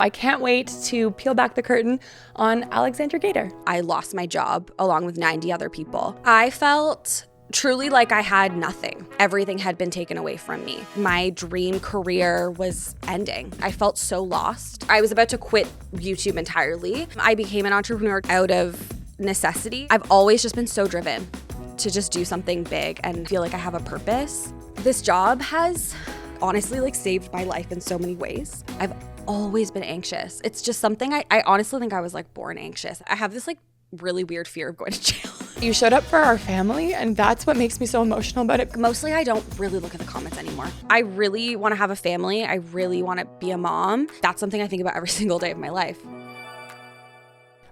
I can't wait to peel back the curtain on Alexandra Gator. I lost my job along with 90 other people. I felt truly like I had nothing. Everything had been taken away from me. My dream career was ending. I felt so lost. I was about to quit YouTube entirely. I became an entrepreneur out of necessity. I've always just been so driven to just do something big and feel like I have a purpose. This job has honestly saved my life in so many ways. I've always been anxious. It's just something I honestly think I was born anxious. I have this really weird fear of going to jail. You showed up for our family, and that's what makes me so emotional about it. Mostly I don't really look at the comments anymore. I really want to have a family. I really want to be a mom. That's something I think about every single day of my life.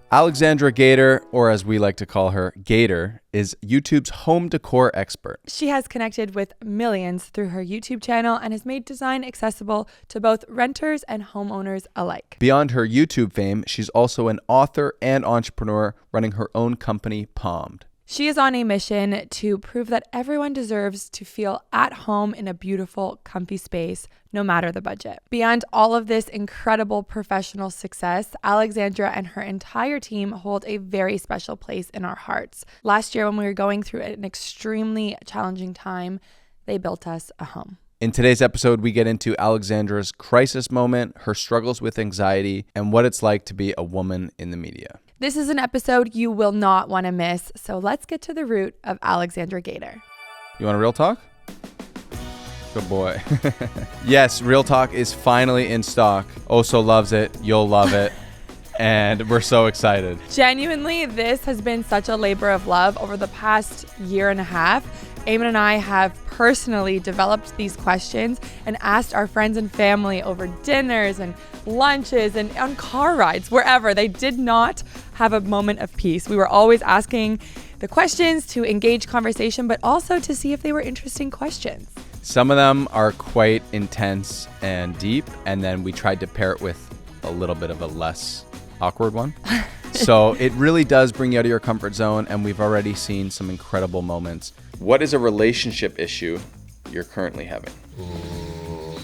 Alexandra Gator, or as we like to call her, Gator, is YouTube's home decor expert. She has connected with millions through her YouTube channel and has made design accessible to both renters and homeowners alike. Beyond her YouTube fame, she's also an author and entrepreneur running her own company, Pom'd. She is on a mission to prove that everyone deserves to feel at home in a beautiful, comfy space, no matter the budget. Beyond all of this incredible professional success, Alexandra and her entire team hold a very special place in our hearts. Last year, when we were going through an extremely challenging time, they built us a home. In today's episode, we get into Alexandra's crisis moment, her struggles with anxiety, and what it's like to be a woman in the media. This is an episode you will not want to miss, so let's get to the root of Alexandra Gator. You want a real talk? Good boy. Yes, Real Talk is finally in stock. Oso loves it. You'll love it. And we're so excited. Genuinely, this has been such a labor of love over the past year and a half. Eamon and I have personally developed these questions and asked our friends and family over dinners and lunches and on car rides, wherever. They did not have a moment of peace. We were always asking the questions to engage conversation, but also to see if they were interesting questions. Some of them are quite intense and deep, and then we tried to pair it with a little bit of a less awkward one. So it really does bring you out of your comfort zone, and we've already seen some incredible moments. What is a relationship issue you're currently having? Ooh.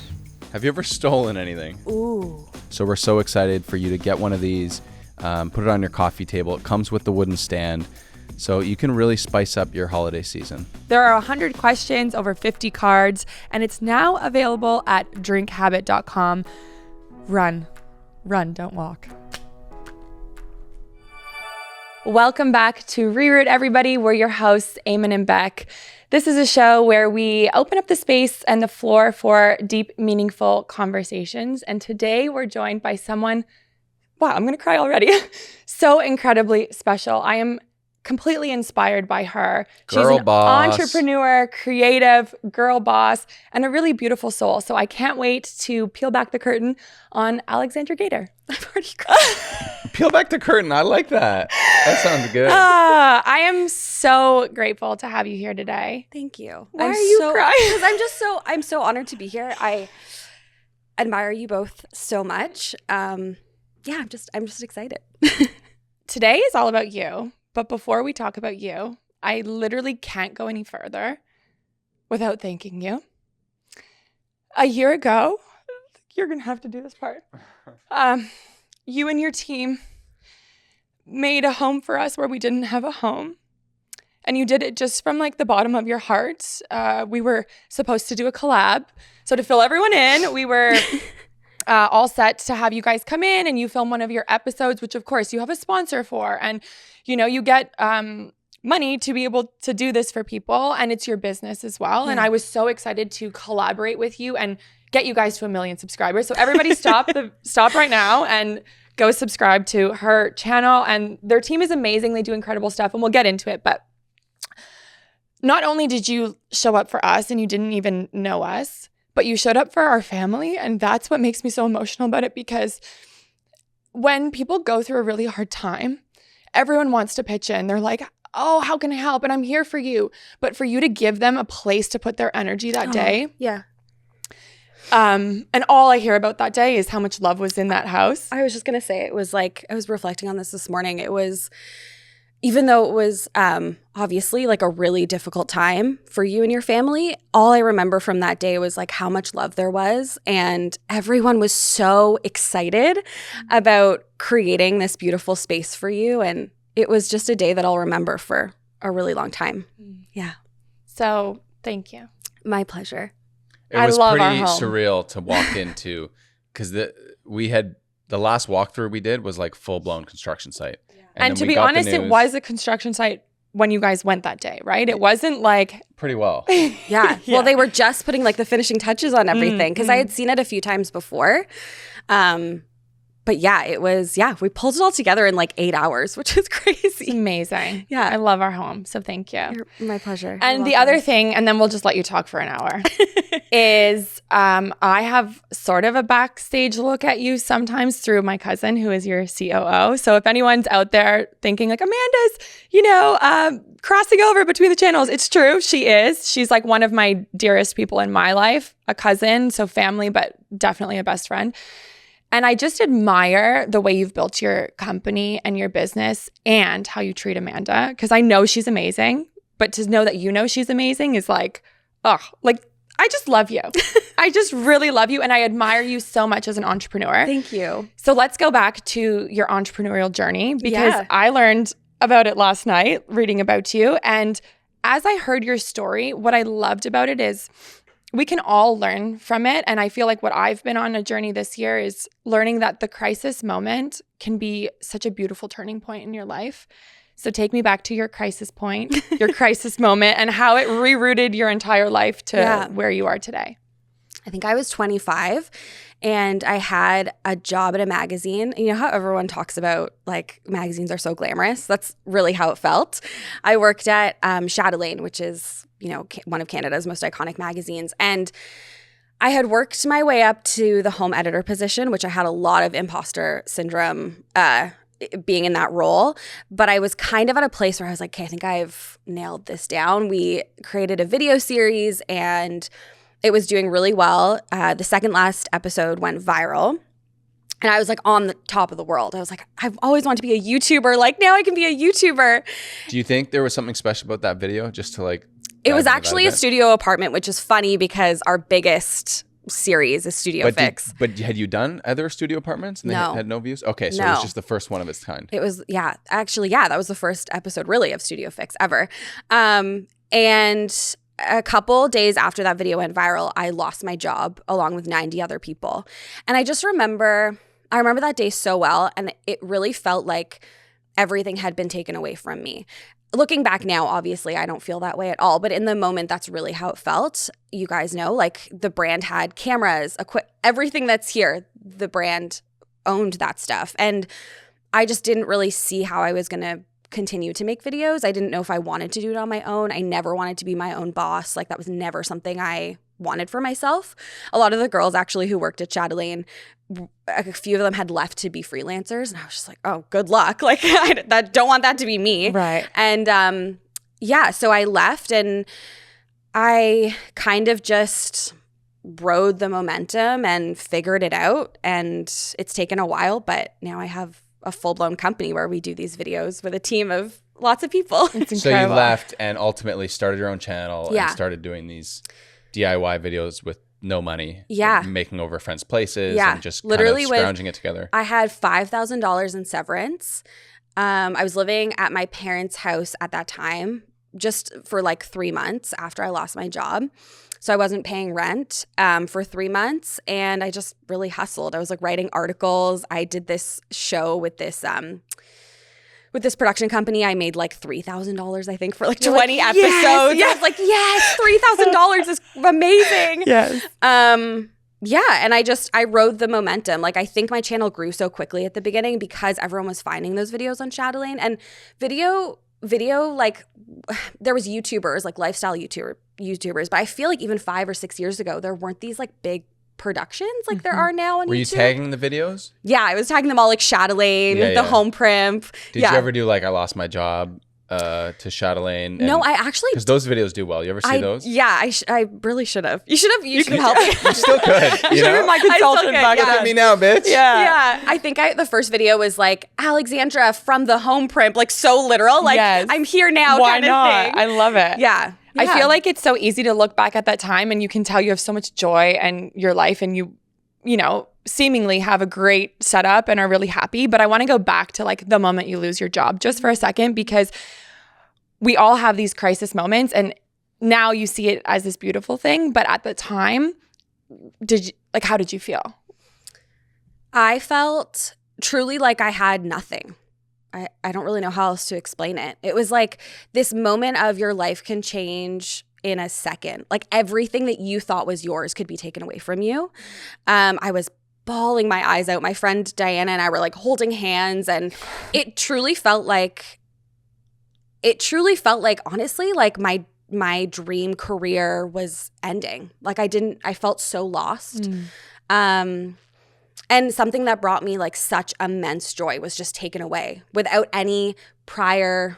Have you ever stolen anything? Ooh. So we're so excited for you to get one of these, put it on your coffee table. It comes with the wooden stand, so you can really spice up your holiday season. There are 100 questions, over 50 cards, and it's now available at drinkhabit.com. Run, don't walk. Welcome back to Reroot, everybody. We're your hosts, Eamon Bec. This is a show where we open up the space and the floor for deep, meaningful conversations. And today we're joined by someone, wow, I'm going to cry already, so incredibly special. I am completely inspired by her. Girl She's an boss. entrepreneur, creative, girl boss, and a really beautiful soul. So I can't wait to peel back the curtain on Alexandra Gator. I've already cried. Peel back the curtain. I like that. That sounds good. I am so grateful to have you here today. Thank you. Why are you crying? Because I'm so honored to be here. I admire you both so much. I'm just excited. Today is all about you. But before we talk about you, I literally can't go any further without thanking you. A year ago, you're going to have to do this part. You and your team made a home for us where we didn't have a home. And you did it just from the bottom of your heart. We were supposed to do a collab. So to fill everyone in, we were all set to have you guys come in and you film one of your episodes, which of course you have a sponsor for. And you get money to be able to do this for people, and it's your business as well. Yeah. And I was so excited to collaborate with you and get you guys to 1 million subscribers. So everybody stop right now and go subscribe to her channel. And their team is amazing. They do incredible stuff, and we'll get into it. But not only did you show up for us and you didn't even know us, but you showed up for our family. And that's what makes me so emotional about it, because when people go through a really hard time, everyone wants to pitch in. They're like, oh, how can I help? And I'm here for you. But for you to give them a place to put their energy that day. Yeah. And all I hear about that day is how much love was in that house. I was just going to say, it was I was reflecting on this morning. It was even though it was obviously like a really difficult time for you and your family, all I remember from that day was like how much love there was. And everyone was so excited about creating this beautiful space for you. And it was just a day that I'll remember for a really long time. Yeah. So thank you. My pleasure. It was love our pretty home. surreal to walk into, because the last walkthrough we did was like full blown construction site. And then to we be got the honest, it news was a construction site when you guys went that day, right? It wasn't like pretty well. Yeah. Well, they were just putting like the finishing touches on everything because I had seen it a few times before. But yeah, it was, we pulled it all together in like 8 hours, which is crazy. amazing. Yeah. I love our home. So thank you. My pleasure. And the other thing, and then we'll just let you talk for an hour, is I have sort of a backstage look at you sometimes through my cousin, who is your COO. So if anyone's out there thinking like Amanda's, crossing over between the channels, it's true. She is. She's like one of my dearest people in my life, a cousin, so family, but definitely a best friend. And I just admire the way you've built your company and your business and how you treat Amanda, because I know she's amazing, but to know that you know she's amazing is like, I just love you. I just really love you, and I admire you so much as an entrepreneur. Thank you. So let's go back to your entrepreneurial journey, because Yeah. I learned about it last night reading about you. And as I heard your story, what I loved about it is we can all learn from it. And I feel like what I've been on a journey this year is learning that the crisis moment can be such a beautiful turning point in your life. So take me back to your crisis point, your crisis moment, and how it rerouted your entire life to where you are today. I think I was 25 and I had a job at a magazine. You know how everyone talks about like magazines are so glamorous? That's really how it felt. I worked at Chatelaine, which is, one of Canada's most iconic magazines. And I had worked my way up to the home editor position, which I had a lot of imposter syndrome being in that role. But I was kind of at a place where I was like, okay, I think I've nailed this down. We created a video series and it was doing really well. The second last episode went viral. And I was like on the top of the world. I was like, I've always wanted to be a YouTuber. Like now I can be a YouTuber. Do you think there was something special about that video? Just to like, it was actually a studio apartment, which is funny because our biggest series is Studio Fix. But had you done other studio apartments and they had no views? Okay, so it was just the first one of its kind. It was, that was the first episode really of Studio Fix ever. And a couple days after that video went viral, I lost my job along with 90 other people. And I just remember that day so well. And it really felt like everything had been taken away from me. Looking back now, obviously, I don't feel that way at all. But in the moment, that's really how it felt. You guys know, like the brand had cameras, everything that's here, the brand owned that stuff. And I just didn't really see how I was going to continue to make videos. I didn't know if I wanted to do it on my own. I never wanted to be my own boss. Like that was never something I wanted for myself. A lot of the girls actually who worked at Chatelaine, a few of them had left to be freelancers. And I was just like, oh, good luck. Like I don't want that to be me. Right. And so I left and I kind of just rode the momentum and figured it out. And it's taken a while, but now I have a full-blown company where we do these videos with a team of lots of people. So you left and ultimately started your own channel and started doing these DIY videos with no money. Yeah. Making over friends' places and just literally kind of scrounging it together. I had $5,000 in severance. I was living at my parents' house at that time just for like 3 months after I lost my job. So I wasn't paying rent for 3 months and I just really hustled. I was like writing articles. I did this show with this production company. I made like $3,000, I think, for like 20 episodes. Yes. I was like, yes, $3,000 is amazing. Yes. And I rode the momentum. Like I think my channel grew so quickly at the beginning because everyone was finding those videos on Chatelaine. And video, like there was YouTubers, like lifestyle YouTubers, but I feel like even 5 or 6 years ago, there weren't these like big productions like there are now on YouTube. Were you tagging the videos? Yeah, I was tagging them all like Chatelaine, the home primp. Did you ever do like I lost my job to Chatelaine. No, I actually because those videos do well. You ever see those? Yeah, I really should have. You should have. You should help me. You still could. You Should have know? been my consultant back Look then. at me now, bitch. Yeah, I think the first video was like Alexandra from the home print, like so literal, like Yes. I'm here now Why kind not? of thing. I love it. Yeah. I feel like it's so easy to look back at that time and you can tell you have so much joy in your life and you know, seemingly have a great setup and are really happy. But I want to go back to like the moment you lose your job just for a second, because we all have these crisis moments and now you see it as this beautiful thing. But at the time, how did you feel? I felt truly like I had nothing. I don't really know how else to explain it. It was like this moment of your life can change in a second. Like everything that you thought was yours could be taken away from you. I was bawling my eyes out. My friend Diana and I were like holding hands, and it truly felt like honestly, like my dream career was ending. Like I felt so lost. And something that brought me like such immense joy was just taken away without any prior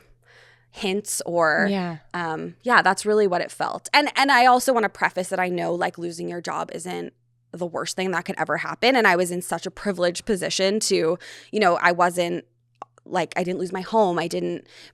hints or that's really what it felt. And I also want to preface that I know like losing your job isn't the worst thing that could ever happen. And I was in such a privileged position to, you know, I wasn't like, I didn't lose my home.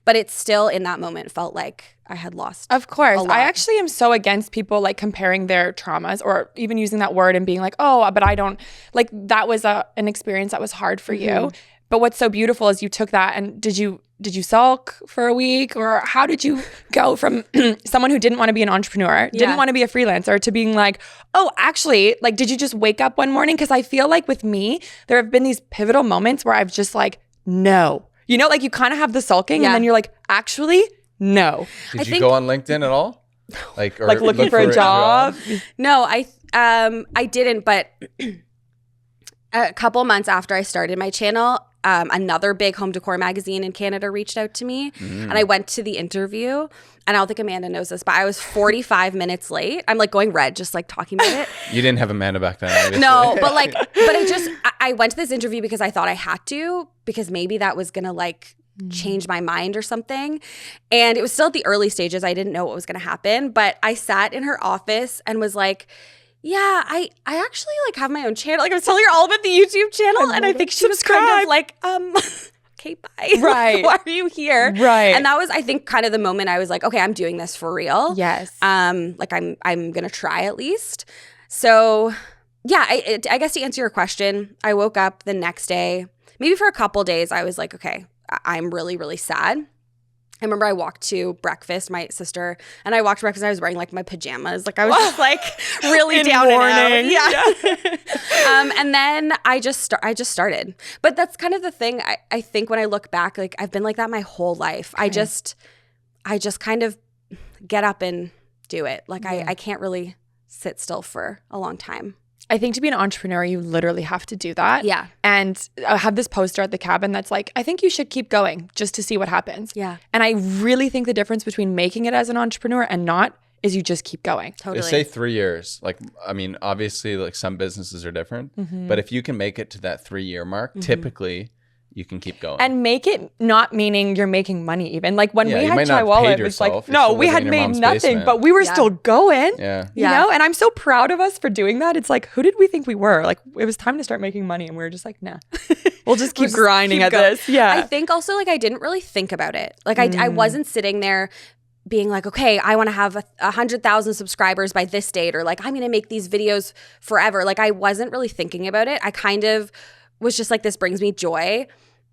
But it still in that moment felt like I had lost. Of course. a lot. I actually am so against people like comparing their traumas or even using that word and being like, oh, but I don't, like that was an experience that was hard for you. But what's so beautiful is you took that and did you sulk for a week, or how did you go from someone who didn't want to be an entrepreneur, didn't want to be a freelancer, to being like, oh, actually, like, did you just wake up one morning? Because I feel like with me, there have been these pivotal moments where I've just like, no. You know, like you kind of have the sulking and then you're like, actually, no. Did you go on LinkedIn at all? Like looking for a job? No, I didn't, but a couple months after I started my channel, another big home decor magazine in Canada reached out to me and I went to the interview, and I don't think Amanda knows this, but I was 45 minutes late. I'm like going red just like talking about it. You didn't have Amanda back then, obviously. No, but I went to this interview because I thought I had to, because maybe that was going to like change my mind or something. And it was still at the early stages. I didn't know what was going to happen, but I sat in her office and was like, yeah, I actually like have my own channel. Like I was telling her all about the YouTube channel, and I think she was kind of like, okay, bye. Right. Why are you here? Right. And that was, I think, kind of the moment I was like, okay, I'm doing this for real. Yes. Like I'm gonna try at least. So yeah, I guess to answer your question, I woke up the next day, maybe for a couple days, I was like, okay, I'm really, really sad. I remember I walked to breakfast, my sister, and I walked to breakfast and I was wearing like my pajamas. Like I was just like really down mourning. and out. Yeah. And then I just started. But that's kind of the thing. I think when I look back, like I've been like that my whole life. Okay. I just kind of get up and do it. Like I can't really sit still for a long time. I think to be an entrepreneur, you literally have to do that. Yeah. And I have this poster at the cabin that's like, I think you should keep going just to see what happens. Yeah. And I really think the difference between making it as an entrepreneur and not is you just keep going. Totally. They say 3 years. Like, I mean, obviously, like some businesses are different, but if you can make it to that 3-year mark, typically you can keep going. And make it not meaning you're making money even. Like when we you had might not Chai Wallet, paid it was yourself. like, You're no, still we living had in your made mom's nothing, basement. but we were still going. Yeah. You know? And I'm so proud of us for doing that. It's like, who did we think we were? Like it was time to start making money and we were just like, nah, we'll just keep grinding at this. Yeah. I think also like I didn't really think about it. Like I wasn't sitting there being like, okay, I want to have 100,000 subscribers by this date, or like I'm going to make these videos forever. Like I wasn't really thinking about it. I kind of was just like, this brings me joy.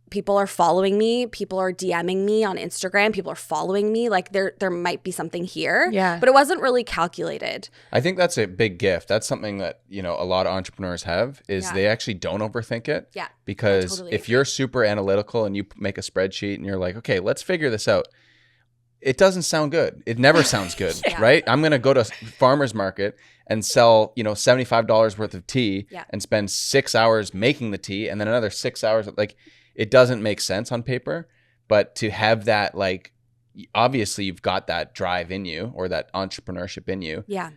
People are following me. People are DMing me on Instagram. People are following me. Like there might be something here. Yeah. But it wasn't really calculated. I think that's a big gift. That's something that, you know, a lot of entrepreneurs have is they actually don't overthink it. Yeah. Because totally if agree. you're super analytical and you make a spreadsheet and you're like, okay, let's figure this out. It doesn't sound good. It never sounds good, right? I'm going to go to farmer's market and sell, you know, $75 worth of tea and spend 6 hours making the tea and then another 6 hours. Like, it doesn't make sense on paper, but to have that, like, obviously you've got that drive in you or that entrepreneurship in you. Yeah.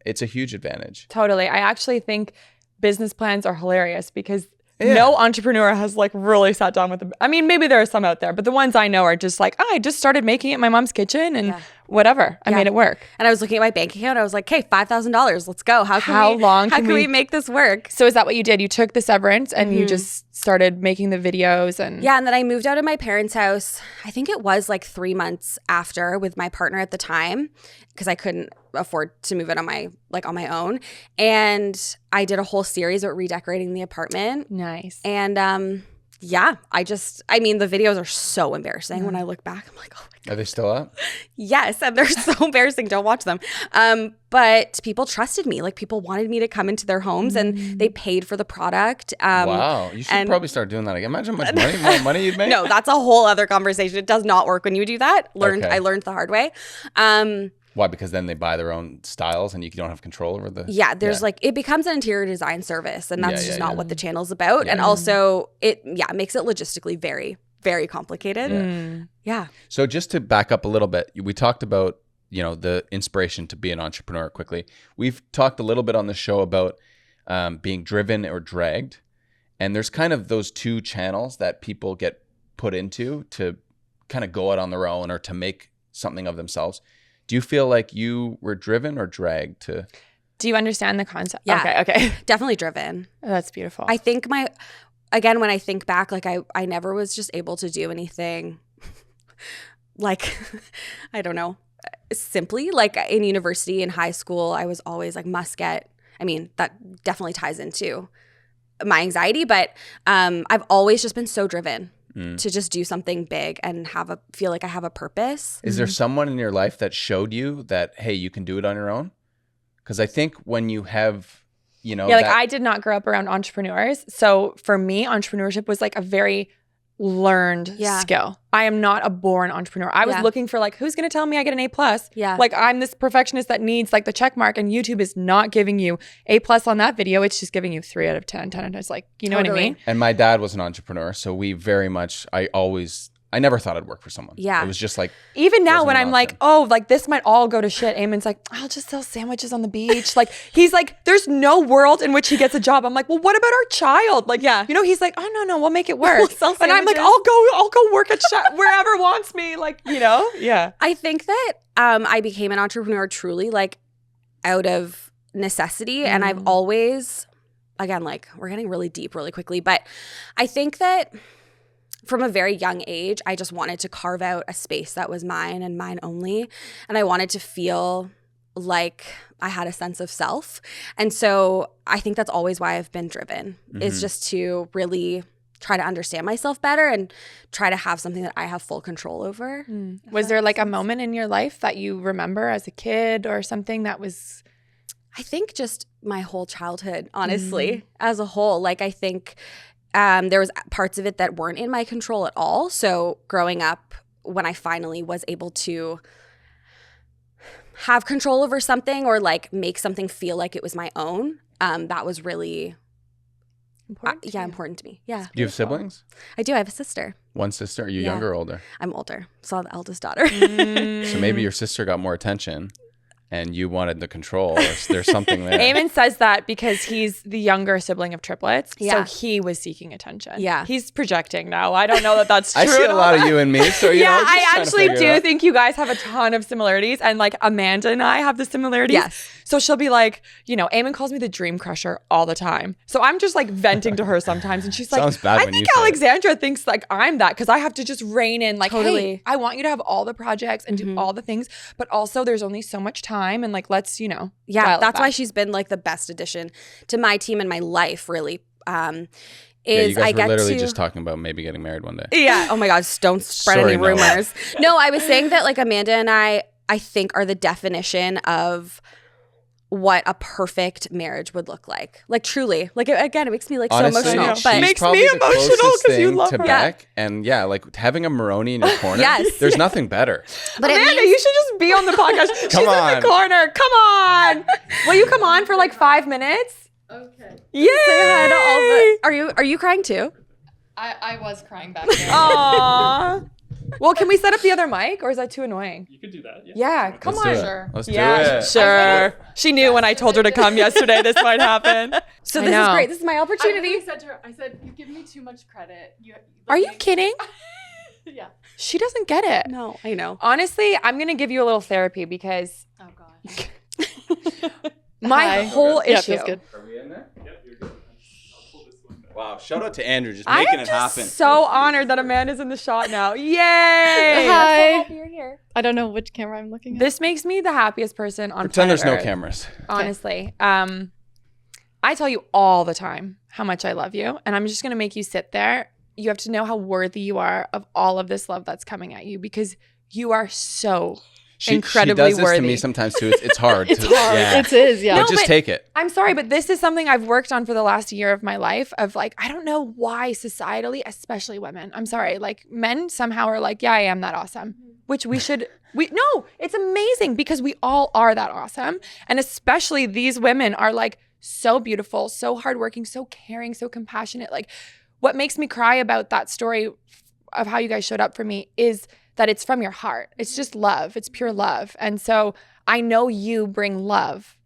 It's a huge advantage. Totally. I actually think business plans are hilarious because No entrepreneur has like really sat down with them. I mean, maybe there are some out there, but the ones I know are just like, I just started making it in my mom's kitchen and whatever. I made it work. And I was looking at my bank account. I was like, hey, $5,000. Let's go. How can we make this work? So is that what you did? You took the severance and you just started making the videos and yeah. And then I moved out of my parents' house. I think it was like 3 months after with my partner at the time because I couldn't afford to move it on my own. And I did a whole series about redecorating the apartment. Nice. And I mean, the videos are so embarrassing when I look back. I'm like, oh my God. Are they still up? Yes, and they're so embarrassing. Don't watch them. But people trusted me. Like people wanted me to come into their homes and they paid for the product. Wow. You should probably start doing that again. Imagine how much more money you'd make. No, that's a whole other conversation. It does not work when you do that. I learned the hard way. Why? Because then they buy their own styles and you don't have control over the... Yeah, there's it becomes an interior design service and that's just not what the channel's about. And also it makes it logistically very, very complicated. Yeah. So just to back up a little bit, we talked about, the inspiration to be an entrepreneur quickly. We've talked a little bit on the show about being driven or dragged. And there's kind of those two channels that people get put into to kind of go out on their own or to make something of themselves. Do you feel like you were driven or dragged to? Do you understand the concept? Yeah. Okay. Definitely driven. Oh, that's beautiful. I think when I think back, like I never was just able to do anything like, I don't know, simply like in university, in high school, I was always like that definitely ties into my anxiety, but I've always just been so driven. To just do something big and feel like I have a purpose. Is there someone in your life that showed you that, hey, you can do it on your own? Because I think when you have, I did not grow up around entrepreneurs. So for me, entrepreneurship was like a very learned skill. I am not a born entrepreneur. I was looking for like, who's going to tell me I get an A+? Yeah. Like I'm this perfectionist that needs like the check mark and YouTube is not giving you A+ on that video. It's just giving you 3 out of 10. And it's like, you know what I mean? And my dad was an entrepreneur. So we very much, I never thought I'd work for someone. Yeah. It was just like. Even now when I'm like, oh, like this might all go to shit. Eamon's like, I'll just sell sandwiches on the beach. Like he's like, there's no world in which he gets a job. I'm like, well, what about our child? Like, he's like, oh no, we'll make it work. We'll sell and I'm like, I'll go work at wherever wants me. Like, Yeah. I think that I became an entrepreneur truly like out of necessity. And I've always, again, like we're getting really deep really quickly, but I think that from a very young age, I just wanted to carve out a space that was mine and mine only. And I wanted to feel like I had a sense of self. And so I think that's always why I've been driven, is just to really try to understand myself better and try to have something that I have full control over. Was there like a moment in your life that you remember as a kid or something that was... I think just my whole childhood, honestly, as a whole. Like I think... there was parts of it that weren't in my control at all. So growing up, when I finally was able to have control over something or like make something feel like it was my own, that was really important to me. Yeah. Do you have siblings? I do. I have a sister. One sister? Are you younger or older? I'm older. So I'm the eldest daughter. So maybe your sister got more attention. And you wanted the control. There's something there. Eamon says that because he's the younger sibling of triplets. Yeah. So he was seeking attention. Yeah. He's projecting now. I don't know that that's true. I see a lot of you and me. So, I actually do think you guys have a ton of similarities. And like Amanda and I have the similarities. Yes. So she'll be like, Eamon calls me the dream crusher all the time. So I'm just like venting to her sometimes. And she's like, Sounds bad I when think you say Alexandra thinks like I'm that because I have to just rein in like, Totally. hey, I want you to have all the projects and do all the things. But also there's only so much time and like, let's Yeah, that's why she's been like the best addition to my team and my life, really. You guys were literally just talking about maybe getting married one day. Yeah. Oh my God, don't spread any rumors. No, I was saying that like Amanda and I think are the definition of what a perfect marriage would look like. Like truly. Like again, it makes me like Honestly, so emotional. she's But it makes probably me the emotional closest because you thing love to her. Beck. And like having a Maroni in your corner. Yes. There's nothing better. but Amanda, you should just be on the podcast. She's in on. the corner. Come on. Will you come on for like 5 minutes? Okay. Yay! Say hi to all the. Are you crying too? I was crying back there. Aww. Well, can we set up the other mic, or is that too annoying? You could do that. Yeah, come Let's on. do it. Sure. Let's do Yeah, it. sure. She knew when I told her to come yesterday this might happen. So I this is know. great. This is my I opportunity. literally said to her, I said, you've given me too much credit. Are you kidding? Yeah. She doesn't get it. No, I know. Honestly, I'm going to give you a little therapy because Oh, God. my Hi. whole Yeah, issue. feels good. Are we in there? Yep, you're good. I'll pull this one back. Wow. Shout out to Andrew just I making am it just happen. so honored that Amanda's in the shot now. Yay! Hi. You're here. I don't know which camera I'm looking at. This makes me the happiest person on Pretend there's no planet Earth, cameras. honestly. I tell you all the time how much I love you, and I'm just going to make you sit there. You have to know how worthy you are of all of this love that's coming at you because you are so incredibly she does this worthy. to me sometimes too. It's hard. It's to, hard. Yeah. It is, yeah. But No, just but- take it. I'm sorry, but this is something I've worked on for the last year of my life of like, I don't know why societally, especially women, I'm sorry, like men somehow are like, yeah, I am that awesome, which no, it's amazing because we all are that awesome. And especially these women are like so beautiful, so hardworking, so caring, so compassionate. Like what makes me cry about that story of how you guys showed up for me is that it's from your heart. It's just love. It's pure love. And so I know you bring love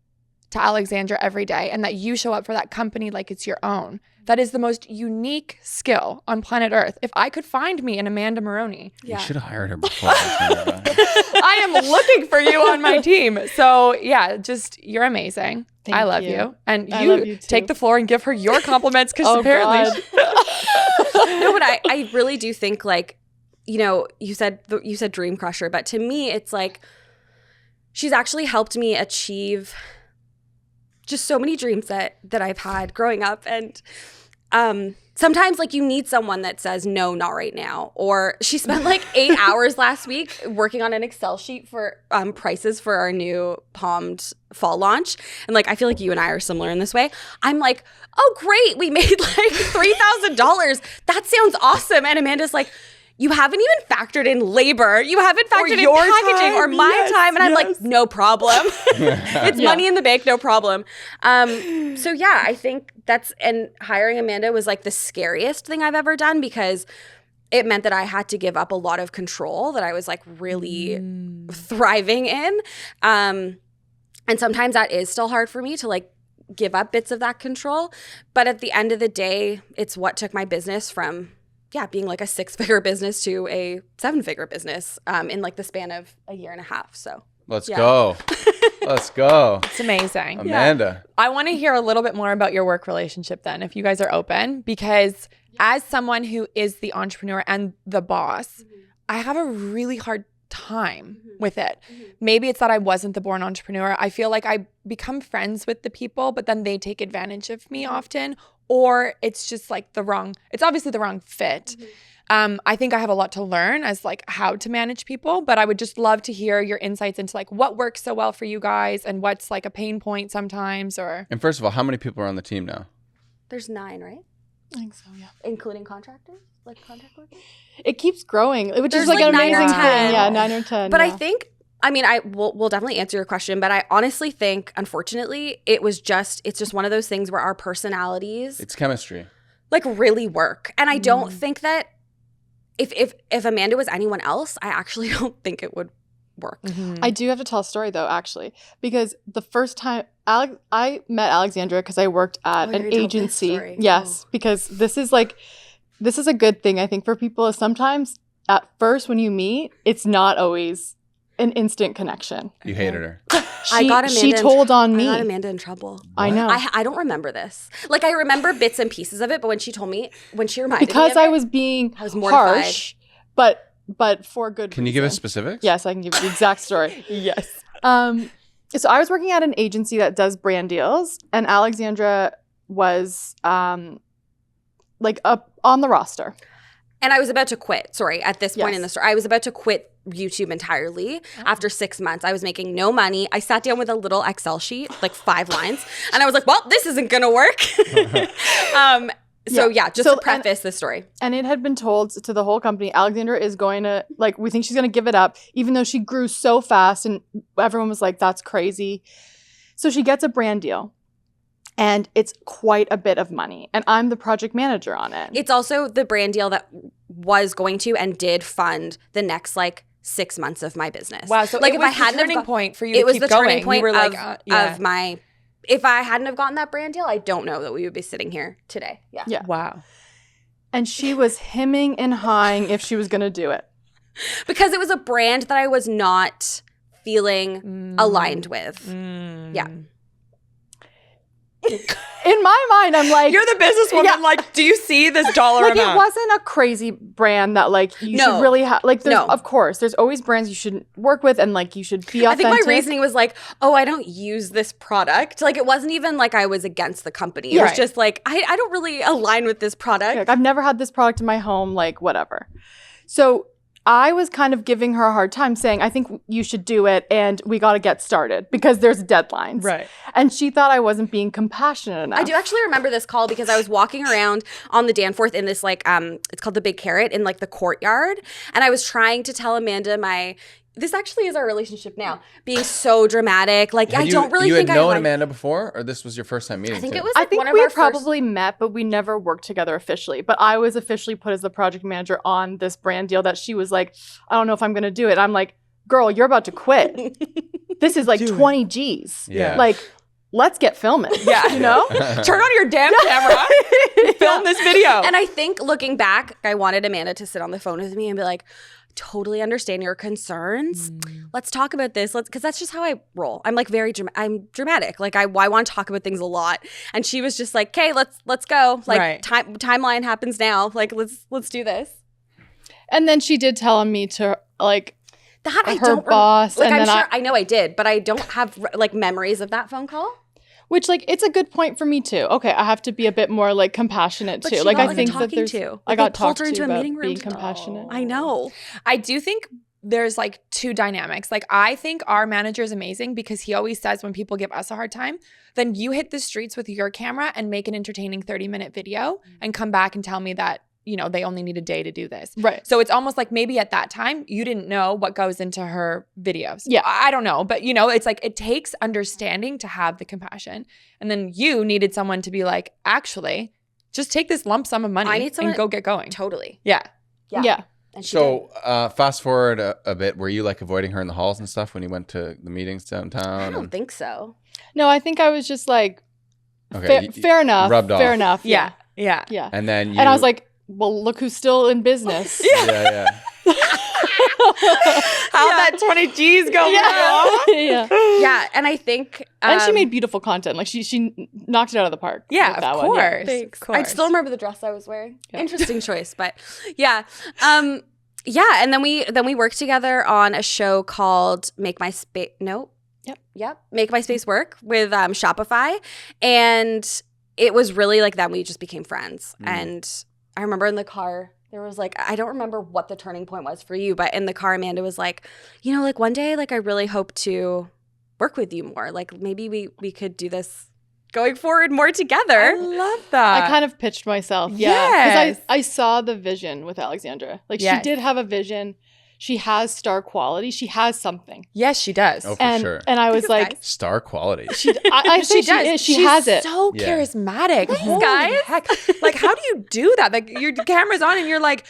to Alexandra every day and that you show up for that company like it's your own. That is the most unique skill on planet Earth. If I could find me an Amanda Maroney, You should have hired her before. Alexandra. I am looking for you on my team. So yeah, just you're amazing. Thank I love you. you. And I love you too. take the floor and give her your compliments because Oh, apparently God. No, but I really do think like, you know, you said dream crusher, but to me it's like she's actually helped me achieve just so many dreams that I've had growing up. And sometimes like you need someone that says no, not right now. Or she spent like 8 hours last week working on an Excel sheet for prices for our new Pom'd fall launch. And like I feel like you and I are similar in this way. I'm like, oh great, we made like $3,000. That sounds awesome. And Amanda's like, you haven't even factored in labor. You haven't factored in your packaging time. or my Yes, time. And I'm yes. like, no problem. It's money in the bank, no problem. So yeah, I think and hiring Amanda was like the scariest thing I've ever done because it meant that I had to give up a lot of control that I was like really thriving in. And sometimes that is still hard for me to like give up bits of that control. But at the end of the day, it's what took my business from being like a 6-figure business to a 7-figure business in like the span of a year and a half. So Let's Yeah. go. Let's go. it's amazing. Amanda. I want to hear a little bit more about your work relationship then, if you guys are open, because as someone who is the entrepreneur and the boss, I have a really hard time with it. Maybe it's that I wasn't the born entrepreneur. I feel like I become friends with the people, but then they take advantage of me often, or it's just like it's obviously the wrong fit. I think I have a lot to learn as like how to manage people, but I would just love to hear your insights into like what works so well for you guys and what's like a pain point sometimes or. And first of all, how many people are on the team now? there's 9, right? I think so, yeah. Including contractors, like contract workers. It keeps growing, which There's is like like an 9 or amazing 10. thing. Yeah, 9 or 10. But yeah. I think, I mean, we'll definitely answer your question, but I honestly think, unfortunately, it's just one of those things where our personalities It's chemistry. like really work. And I don't think that if Amanda was anyone else, I actually don't think it would work. I do have to tell a story though, actually, because the first time I met Alexandra because I worked at Oh, you're an gonna tell this agency. story. Yes, because this is a good thing I think for people. Is sometimes at first when you meet, it's not always an instant connection. You hated her. I got Amanda She told on me. I got Amanda in trouble. I know. I don't remember this. Like I remember bits and pieces of it, but when she reminded Because me of I it, was being I was mortified. harsh, but for good Can you give us reason. specifics? Yes, I can give you the exact story. Yes. So I was working at an agency that does brand deals, and Alexandra was like up on the roster. And I was about to quit. Sorry, at this point Yes. in the story, I was about to quit YouTube entirely after 6 months. I was making no money. I sat down with a little Excel sheet, like 5 lines, and I was like, "Well, this isn't gonna work." So just to preface this story. And it had been told to the whole company, Alexandra is going to, like, we think she's going to give it up, even though she grew so fast. And everyone was like, that's crazy. So she gets a brand deal. And it's quite a bit of money. And I'm the project manager on it. It's also the brand deal that was going to and did fund the next like 6 months of my business. Wow. So like it if was I hadn't the turning have point for you to it was keep the going. turning point You were like, of my, if I hadn't have gotten that brand deal, I don't know that we would be sitting here today. Yeah. Yeah. wow. And she was hemming and hawing if she was going to do it. Because it was a brand that I was not feeling aligned with. Yeah. In my mind, I'm like, You're the businesswoman. Yeah. Like, do you see this dollar like amount? it wasn't a crazy brand that like you No. should really have. Like, there's No. of course, there's always brands you should work with and like you should be I authentic. think my reasoning was like, oh, I don't use this product. Like it wasn't even like I was against the company. It was Right. just like, I don't really align with this product. Like, I've never had this product in my home, like whatever. So I was kind of giving her a hard time saying, I think you should do it and we got to get started because there's deadlines. Right. And she thought I wasn't being compassionate enough. I do actually remember this call because I was walking around on the Danforth in this like it's called the Big Carrot in like the courtyard, and I was trying to tell Amanda this actually is our relationship now, being so dramatic. Like I don't really you think had I known like, Amanda before, or this was your first time meeting? I think too? it was I like think one of we our had probably met, but we never worked together officially. But I was officially put as the project manager on this brand deal that she was like, I don't know if I'm going to do it. I'm like, girl, you're about to quit. This is like Do it. 20 G's. Yeah. Like, let's get filming. Yeah. You know? Turn on your damn camera. Film this video. And I think looking back, I wanted Amanda to sit on the phone with me and be like, totally understand your concerns. Let's talk about this. Because that's just how I roll. I'm like I'm dramatic. Like I want to talk about things a lot. And she was just like, "Okay, let's go. Like Right. timeline happens now. Like let's do this." And then she did tell me to like That I her don't boss, like. and I'm then sure I know I did, but I don't have like memories of that phone call. which like it's a good point for me too. Okay, I have to be a bit more like compassionate But too. she Like got, I like, a think that talking there's to. I Like, got they pulled talked her to into a about meeting room being to- compassionate. I know. I do think there's like two dynamics. Like I think our manager is amazing because he always says when people give us a hard time, then you hit the streets with your camera and make an entertaining 30-minute video and come back and tell me that, you know, they only need a day to do this. Right. So it's almost like maybe at that time you didn't know what goes into her videos. Yeah. I don't know. But, you know, it's like it takes understanding to have the compassion. And then you needed someone to be like, actually, just take this lump sum of money I need someone and go get going. Totally. Yeah. Yeah. And she did. So fast forward a bit. Were you like avoiding her in the halls and stuff when you went to the meetings downtown? I don't and- think so. No, I think I was just like Okay, fair enough. rubbed off. Fair enough. Yeah. Yeah. Yeah. And then you And I was like, well, look who's still in business. yeah. How that 20 G's go. yeah. Yeah, and I think And she made beautiful content. Like she knocked it out of the park. Yeah, with that of one. course. Yeah. Thanks. Of course. I still remember the dress I was wearing. Yeah. Interesting choice, but yeah. Yeah, and then we worked together on a show called Make My Space Make My Space Work with Shopify, and it was really like then we just became friends. And I remember in the car there was like, I don't remember what the turning point was for you, but in the car Amanda was like, you know, like one day like I really hope to work with you more. Like maybe we could do this going forward more together. I love that. I kind of pitched myself. Yeah. Yes. Because I saw the vision with Alexandra. Like Yes. she did have a vision. She has star quality. She has something. Yes, she does. Oh, for And sure. and I was Thanks, like, guys. Star quality. I say she does. is. She She's has it. so Yeah. charismatic. Holy guys. heck. Like, how do you do that? Like, your camera's on and you're like,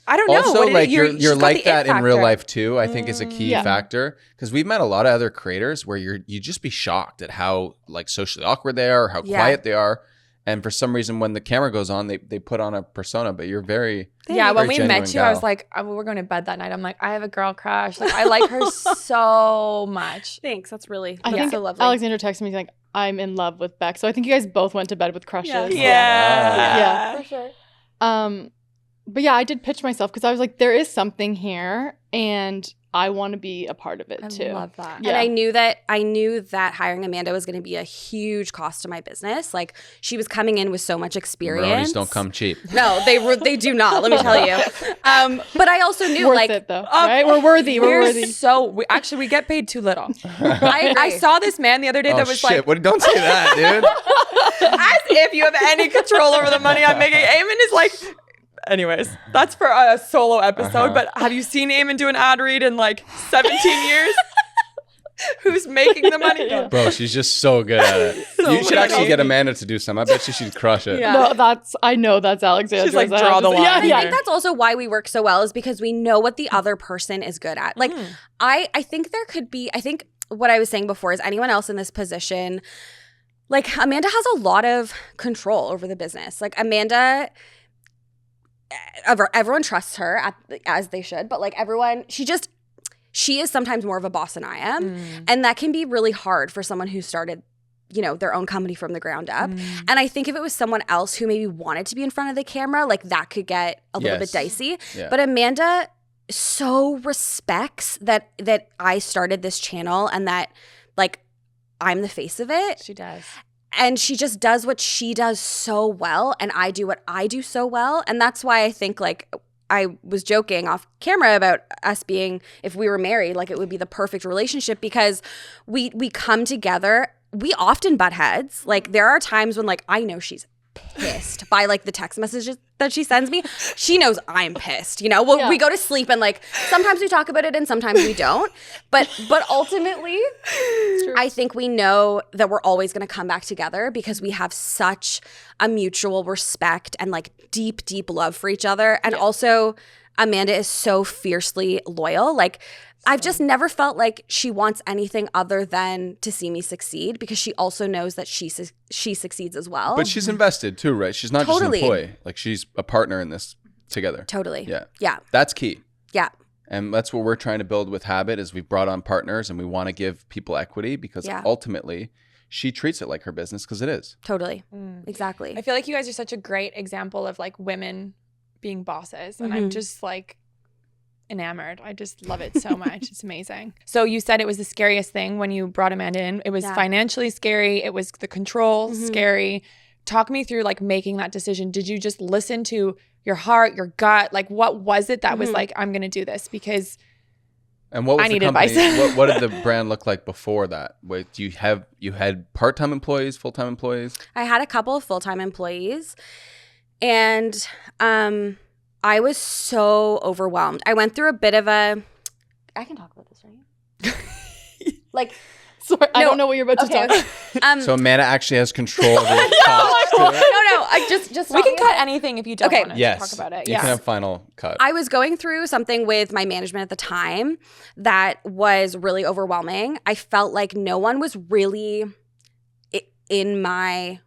I don't know. Also, What like she's you're got like the it that in real factor. life too. I think is a key Yeah. factor because we've met a lot of other creators where you just be shocked at how like socially awkward they are, or how Yeah. quiet they are, and for some reason when the camera goes on, they put on a persona. But you're very Yeah, when very we genuine met you, I was gal. like, we're going to bed that night. I'm like, I have a girl crush. Like, I like her so much. Thanks. That's really I that's think so lovely. Alexandra texted me like, I'm in love with Bec. So I think you guys both went to bed with crushes. Yeah. For sure. But yeah, I did pitch myself because I was like, there is something here and I want to be a part of it I too. love that. Yeah. And I knew that hiring Amanda was going to be a huge cost to my business. Like she was coming in with so much experience. Bronies don't come cheap. No, they do not. Let me tell you. But I also knew Worth like it though, right? We're worthy. We're worthy. We get paid too little. I I saw this man the other day Oh that was shit! like, Don't say that, dude. as if you have any control over the money I'm making. Eamon is like, anyways, that's for a solo episode. Uh-huh. But have you seen Eamon do an ad read in like 17 years? Who's making the money? Bro, she's just so good at it. You should actually get Amanda to do some. I bet she'd crush it. Yeah. No, I know that's Alexandra. She's like, draw the line. Yeah, I yeah. think that's also why we work so well is because we know what the other person is good at. Like, I think there could be, I think what I was saying before is anyone else in this position, like Amanda has a lot of control over the business. Like Amanda, everyone trusts her as they should, but like everyone, she is sometimes more of a boss than I am. And that can be really hard for someone who started, you know, their own company from the ground up. And I think if it was someone else who maybe wanted to be in front of the camera, like that could get a little bit dicey. Yeah. But Amanda so respects that I started this channel and that like I'm the face of it. She does. And she just does what she does so well and I do what I do so well. And that's why I think like I was joking off camera about us being, if we were married, like it would be the perfect relationship because we come together. We often butt heads. Like there are times when like I know she's pissed by like the text messages that she sends me. She knows I'm pissed, you know? Well, we go to sleep and like sometimes we talk about it and sometimes we don't. But ultimately, I think we know that we're always going to come back together because we have such a mutual respect and like deep, deep love for each other. And also Amanda is so fiercely loyal. Like I've just never felt like she wants anything other than to see me succeed because she also knows that she succeeds as well. But she's invested too, right? She's not just an employee. Like she's a partner in this together. Totally. Yeah. Yeah. That's key. Yeah. And that's what we're trying to build with Habit is we've brought on partners and we want to give people equity because ultimately she treats it like her business because it is. Totally. Exactly. I feel like you guys are such a great example of like women being bosses. And I'm just like enamored. I just love it so much. It's amazing. So you said it was the scariest thing when you brought Amanda in. It was financially scary. It was the control scary. Talk me through like making that decision. Did you just listen to your heart, your gut? Like what was it that was like, I'm going to do this because and what was I the need company, advice. what did the brand look like before that? Wait, you had part-time employees, full-time employees? I had a couple of full-time employees and I was so overwhelmed. I went through a bit of I can talk about this, right? Like, sorry, I don't know what you're about to talk about. So Amanda actually has control of your thoughts. No, I just we can cut anything if you don't want to Yes. talk about it. You can have final cut. I was going through something with my management at the time that was really overwhelming. I felt like no one was really in my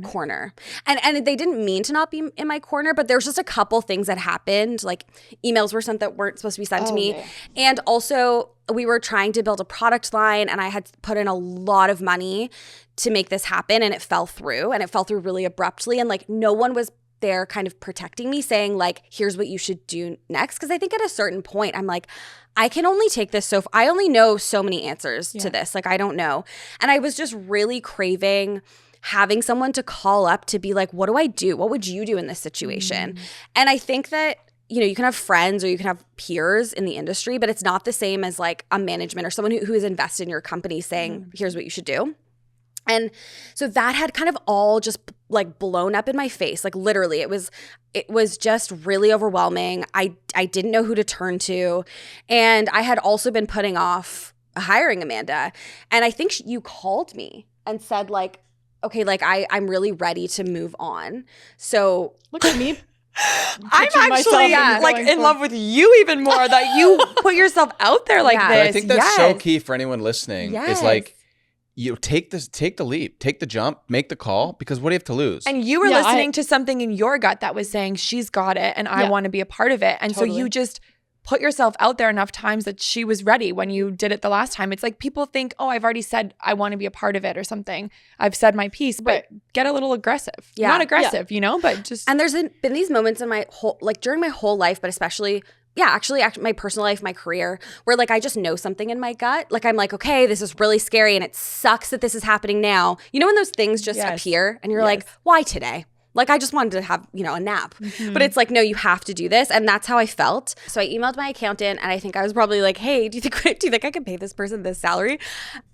corner. And they didn't mean to not be in my corner, but there was just a couple things that happened. Like emails were sent that weren't supposed to be sent to me. Yeah. And also we were trying to build a product line and I had put in a lot of money to make this happen and it fell through really abruptly. And like no one was there kind of protecting me saying like, here's what you should do next. Cause I think at a certain point I'm like, I can only take this I only know so many answers to this. Like I don't know. And I was just really craving having someone to call up to be like, what do I do? What would you do in this situation? And I think that, you know, you can have friends or you can have peers in the industry, but it's not the same as like a management or someone who is invested in your company saying, here's what you should do. And so that had kind of all just like blown up in my face. Like literally it was just really overwhelming. I didn't know who to turn to. And I had also been putting off hiring Amanda. And I think you called me and said like, okay, like I'm really ready to move on. So Look at me. I'm actually like in love with you even more that you put yourself out there like Yeah. this. But I think that's so key for anyone listening is like, you take the leap, take the jump, make the call because what do you have to lose? And you were listening to something in your gut that was saying she's got it and I want to be a part of it. And so you just put yourself out there enough times that she was ready when you did it the last time. It's like people think, oh, I've already said I want to be a part of it or something. I've said my piece, but get a little aggressive. Yeah. Not aggressive, you know, but just. And there's been these moments in my whole, like during my whole life, but especially, actually my personal life, my career, where like I just know something in my gut. Like I'm like, okay, this is really scary and it sucks that this is happening now. You know when those things just appear and you're like, why today? Like I just wanted to have, you know, a nap. But it's like, no, you have to do this. And that's how I felt. So I emailed my accountant and I think I was probably like, hey, do you think I can pay this person this salary?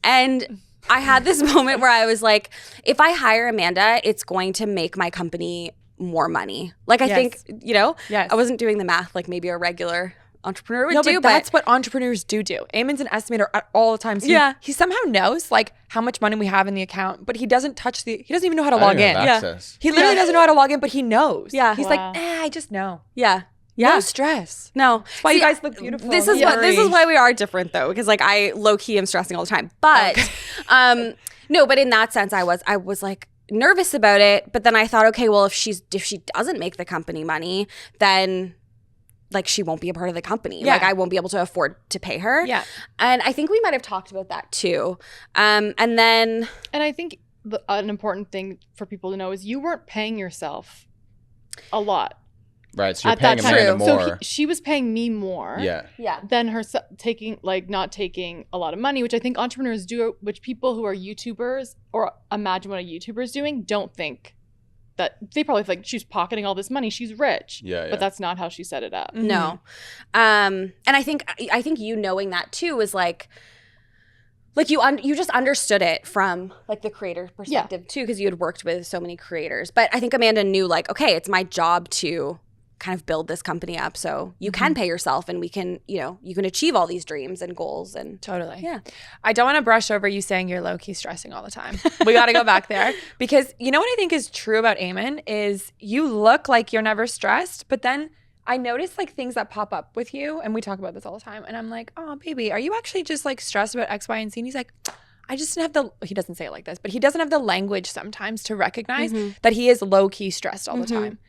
And I had this moment where I was like, if I hire Amanda, it's going to make my company more money. Like I think, you know, I wasn't doing the math like maybe a regular entrepreneur would No, do. but that's what entrepreneurs do. Eamon's an estimator at all the times. He somehow knows like how much money we have in the account, but he doesn't touch he doesn't even know how to I don't log even in. have access. He literally doesn't know how to log in, but he knows. Yeah. He's Wow. like, I just know. Yeah. No stress. No. That's why you guys look beautiful. This and is this is nourished. why we are different though, because like I low key am stressing all the time. But no, but in that sense, I was like nervous about it. But then I thought, okay, well, if she doesn't make the company money, then like she won't be a part of the company. Yeah. Like I won't be able to afford to pay her. Yeah. And I think we might have talked about that too. And then And I think an important thing for people to know is you weren't paying yourself a lot Right. So you're at that paying time. Amanda So more. she was paying me more. Yeah. Than her not taking a lot of money, which I think entrepreneurs do, which people who are YouTubers or imagine what a YouTuber is doing don't think that. They probably think she's pocketing all this money, she's rich. Yeah. But that's not how she set it up. no. And I think you knowing that too was like you just understood it from like the creator perspective too, because you had worked with so many creators. But I think Amanda knew like, okay, it's my job to kind of build this company up, so you can pay yourself and we can, you can achieve all these dreams and goals. And Totally. Yeah. I don't want to brush over you saying you're low-key stressing all the time. We got to go back there because you know what I think is true about Eamon is you look like you're never stressed, but then I notice like things that pop up with you, and we talk about this all the time, and I'm like, oh, baby, are you actually just like stressed about X, Y, and Z? And he's like, I just didn't have he doesn't say it like this, but he doesn't have the language sometimes to recognize that he is low-key stressed all the time.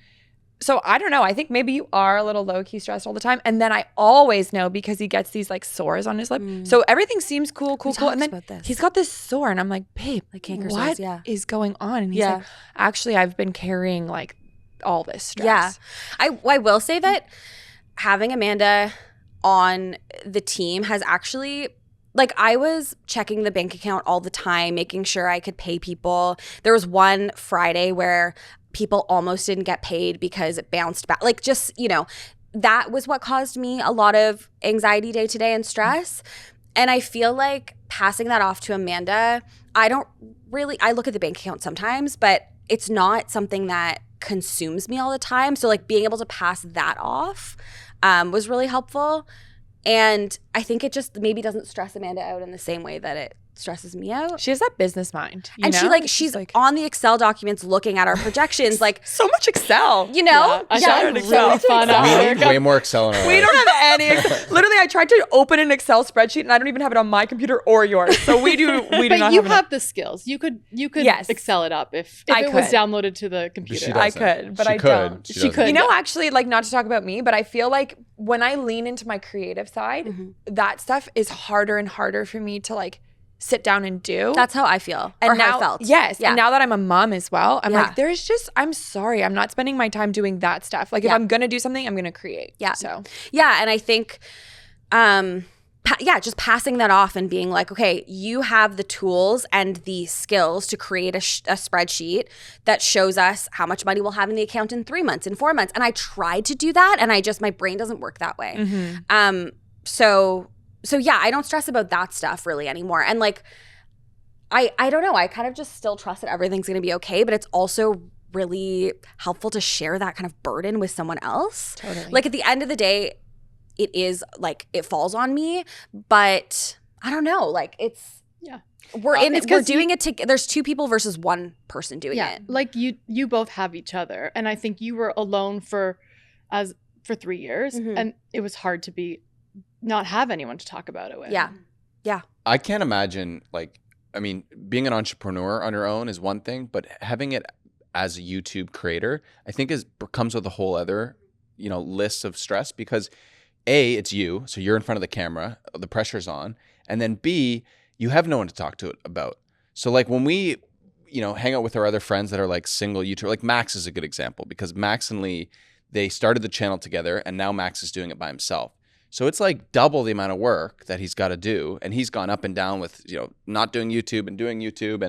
So I don't know. I think maybe you are a little low-key stressed all the time. And then I always know because he gets these like sores on his lip. So everything seems cool. And then about this. he's got this sore and I'm like, babe, Like canker what sores, is going on? And he's like, actually, I've been carrying like all this stress. Yeah. I will say that having Amanda on the team has actually, like, I was checking the bank account all the time, making sure I could pay people. There was one Friday where people almost didn't get paid because it bounced back. Like, just, that was what caused me a lot of anxiety day to day and stress. And I feel like passing that off to Amanda, I look at the bank account sometimes, but it's not something that consumes me all the time. So like being able to pass that off was really helpful. And I think it just maybe doesn't stress Amanda out in the same way that it stresses me out. She has that business mind. And she's like on the Excel documents looking at our projections, like so much Excel. I thought it was really fun We after. need way more Excel in our We life. don't have any Excel. Literally, I tried to open an Excel spreadsheet and I don't even have it on my computer or yours. So we do not But have you enough. have the skills. You could Yes. Excel it up if I it was could. downloaded to the computer. She I doesn't. could, but She I could. don't. She She doesn't. could. You know, actually, like not to talk about me, but I feel like when I lean into my creative side, that stuff is harder and harder for me to like sit down and do. that's how I feel. And or now, how I felt. yes. Yeah. And now that I'm a mom as well, I'm Yeah. like, I'm sorry, I'm not spending my time doing that stuff. Like if Yeah. I'm gonna do something, I'm gonna create. Yeah. So Yeah, and I think, just passing that off and being like, okay, you have the tools and the skills to create a spreadsheet that shows us how much money we'll have in the account in 3 months, in 4 months. And I tried to do that, and my brain doesn't work that way. So yeah, I don't stress about that stuff really anymore. And like, I don't know, I kind of just still trust that everything's gonna be okay, but it's also really helpful to share that kind of burden with someone else. Totally. Like at the end of the day, it is like it falls on me, but I don't know. Like it's we're It's we're 'cause doing it to. There's two people versus one person doing it. Like you both have each other, and I think you were alone for 3 years, and it was hard to not have anyone to talk about it with. Yeah. I can't imagine, being an entrepreneur on your own is one thing, but having it as a YouTube creator, I think comes with a whole other, list of stress because A, it's you, so you're in front of the camera, the pressure's on, and then B, you have no one to talk to it about. So like when we, hang out with our other friends that are like single YouTuber, like Max is a good example because Max and Lee, they started the channel together and now Max is doing it by himself. So it's like double the amount of work that he's got to do. And he's gone up and down with, not doing YouTube and doing YouTube.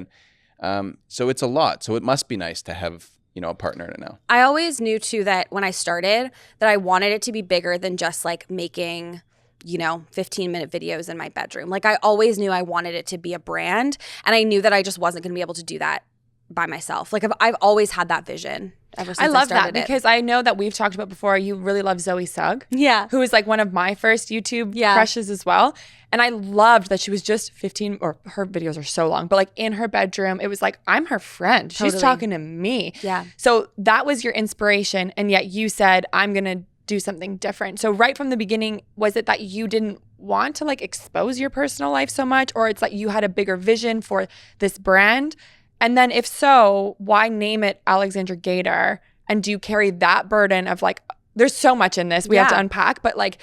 And so it's a lot. So it must be nice to have, a partner in it now. I always knew too that when I started that I wanted it to be bigger than just like making 15-minute videos in my bedroom. Like I always knew I wanted it to be a brand, and I knew that I just wasn't going to be able to do that by myself. Like I've always had that vision. ever since I love that started it. because I know that we've talked about before, you really love Zoe Sugg, Yeah. who is like one of my first YouTube Yeah. crushes as well. And I loved that she was just 15, or her videos are so long, but like in her bedroom, it was like, I'm her friend. She's Totally. talking to me. Yeah. So that was your inspiration. And yet you said, I'm going to do something different. So right from the beginning, was it that you didn't want to like expose your personal life so much, or it's like you had a bigger vision for this brand? And then if so, why name it Alexandra Gator? And do you carry that burden of like, there's so much in this we have to Yeah. unpack, but like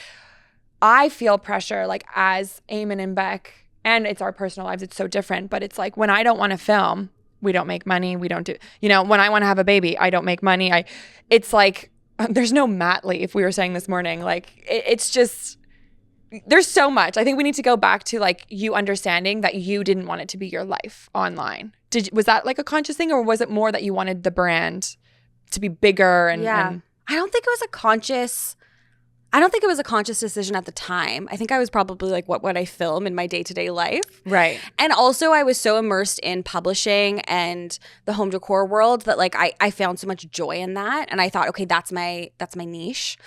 I feel pressure like as Eamon and Bec, and it's our personal lives, it's so different, but it's like when I don't want to film, we don't make money, we don't do, when I want to have a baby, I don't make money. It's like, there's no mat leave, we were saying this morning. Like it's just, there's so much. I think we need to go back to like you understanding that you didn't want it to be your life online. Was that like a conscious thing, or was it more that you wanted the brand to be bigger and I don't think it was a conscious decision at the time. I think I was probably like, what would I film in my day-to-day life? right. And also I was so immersed in publishing and the home decor world that like I found so much joy in that. And I thought, okay, that's my niche.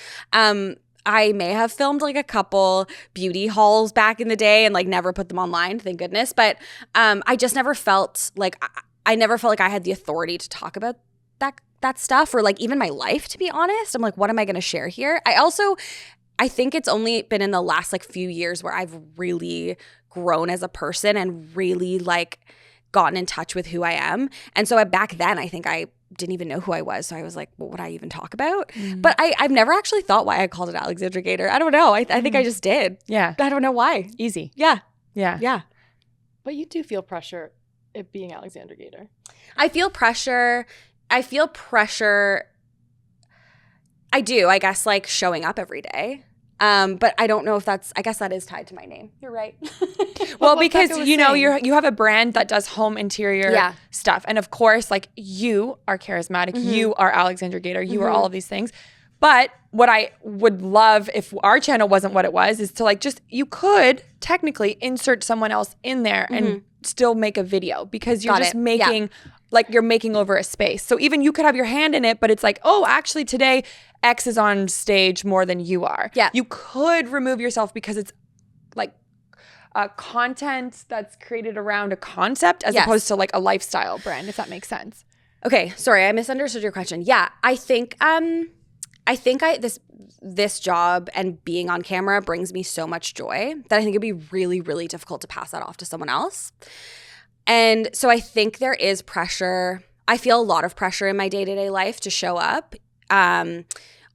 I may have filmed like a couple beauty hauls back in the day and like never put them online, thank goodness. But I just never felt like I never felt like I had the authority to talk about that stuff, or like even my life, to be honest. I'm like, what am I going to share here? I think it's only been in the last like few years where I've really grown as a person and really like gotten in touch with who I am. And so back then, I think I didn't even know who I was. So I was like, what would I even talk about? But I've never actually thought why I called it Alexandra Gator. I don't know. I think I just did. Yeah. I don't know why. Easy. Yeah. Yeah. Yeah. But you do feel pressure at being Alexandra Gator. I feel pressure. I do, I guess, like showing up every day. But I don't know if I guess that is tied to my name. You're right. Well, what because Becca was you know saying. you have a brand that does home interior Yeah. stuff, and of course, like you are charismatic, Mm-hmm. you are Alexandra Gator, you are all of these things. But what I would love if our channel wasn't what it was is to like just you could technically insert someone else in there and still make a video because you're Got just it. making like you're making over a space. So even you could have your hand in it, but it's like, oh, actually today X is on stage more than you are. Yeah. You could remove yourself because it's like content that's created around a concept as Yes. opposed to like a lifestyle brand, if that makes sense. Okay, sorry, I misunderstood your question. Yeah, I think this job and being on camera brings me so much joy that I think it'd be really, really difficult to pass that off to someone else. And so I think there is pressure. I feel a lot of pressure in my day-to-day life to show up.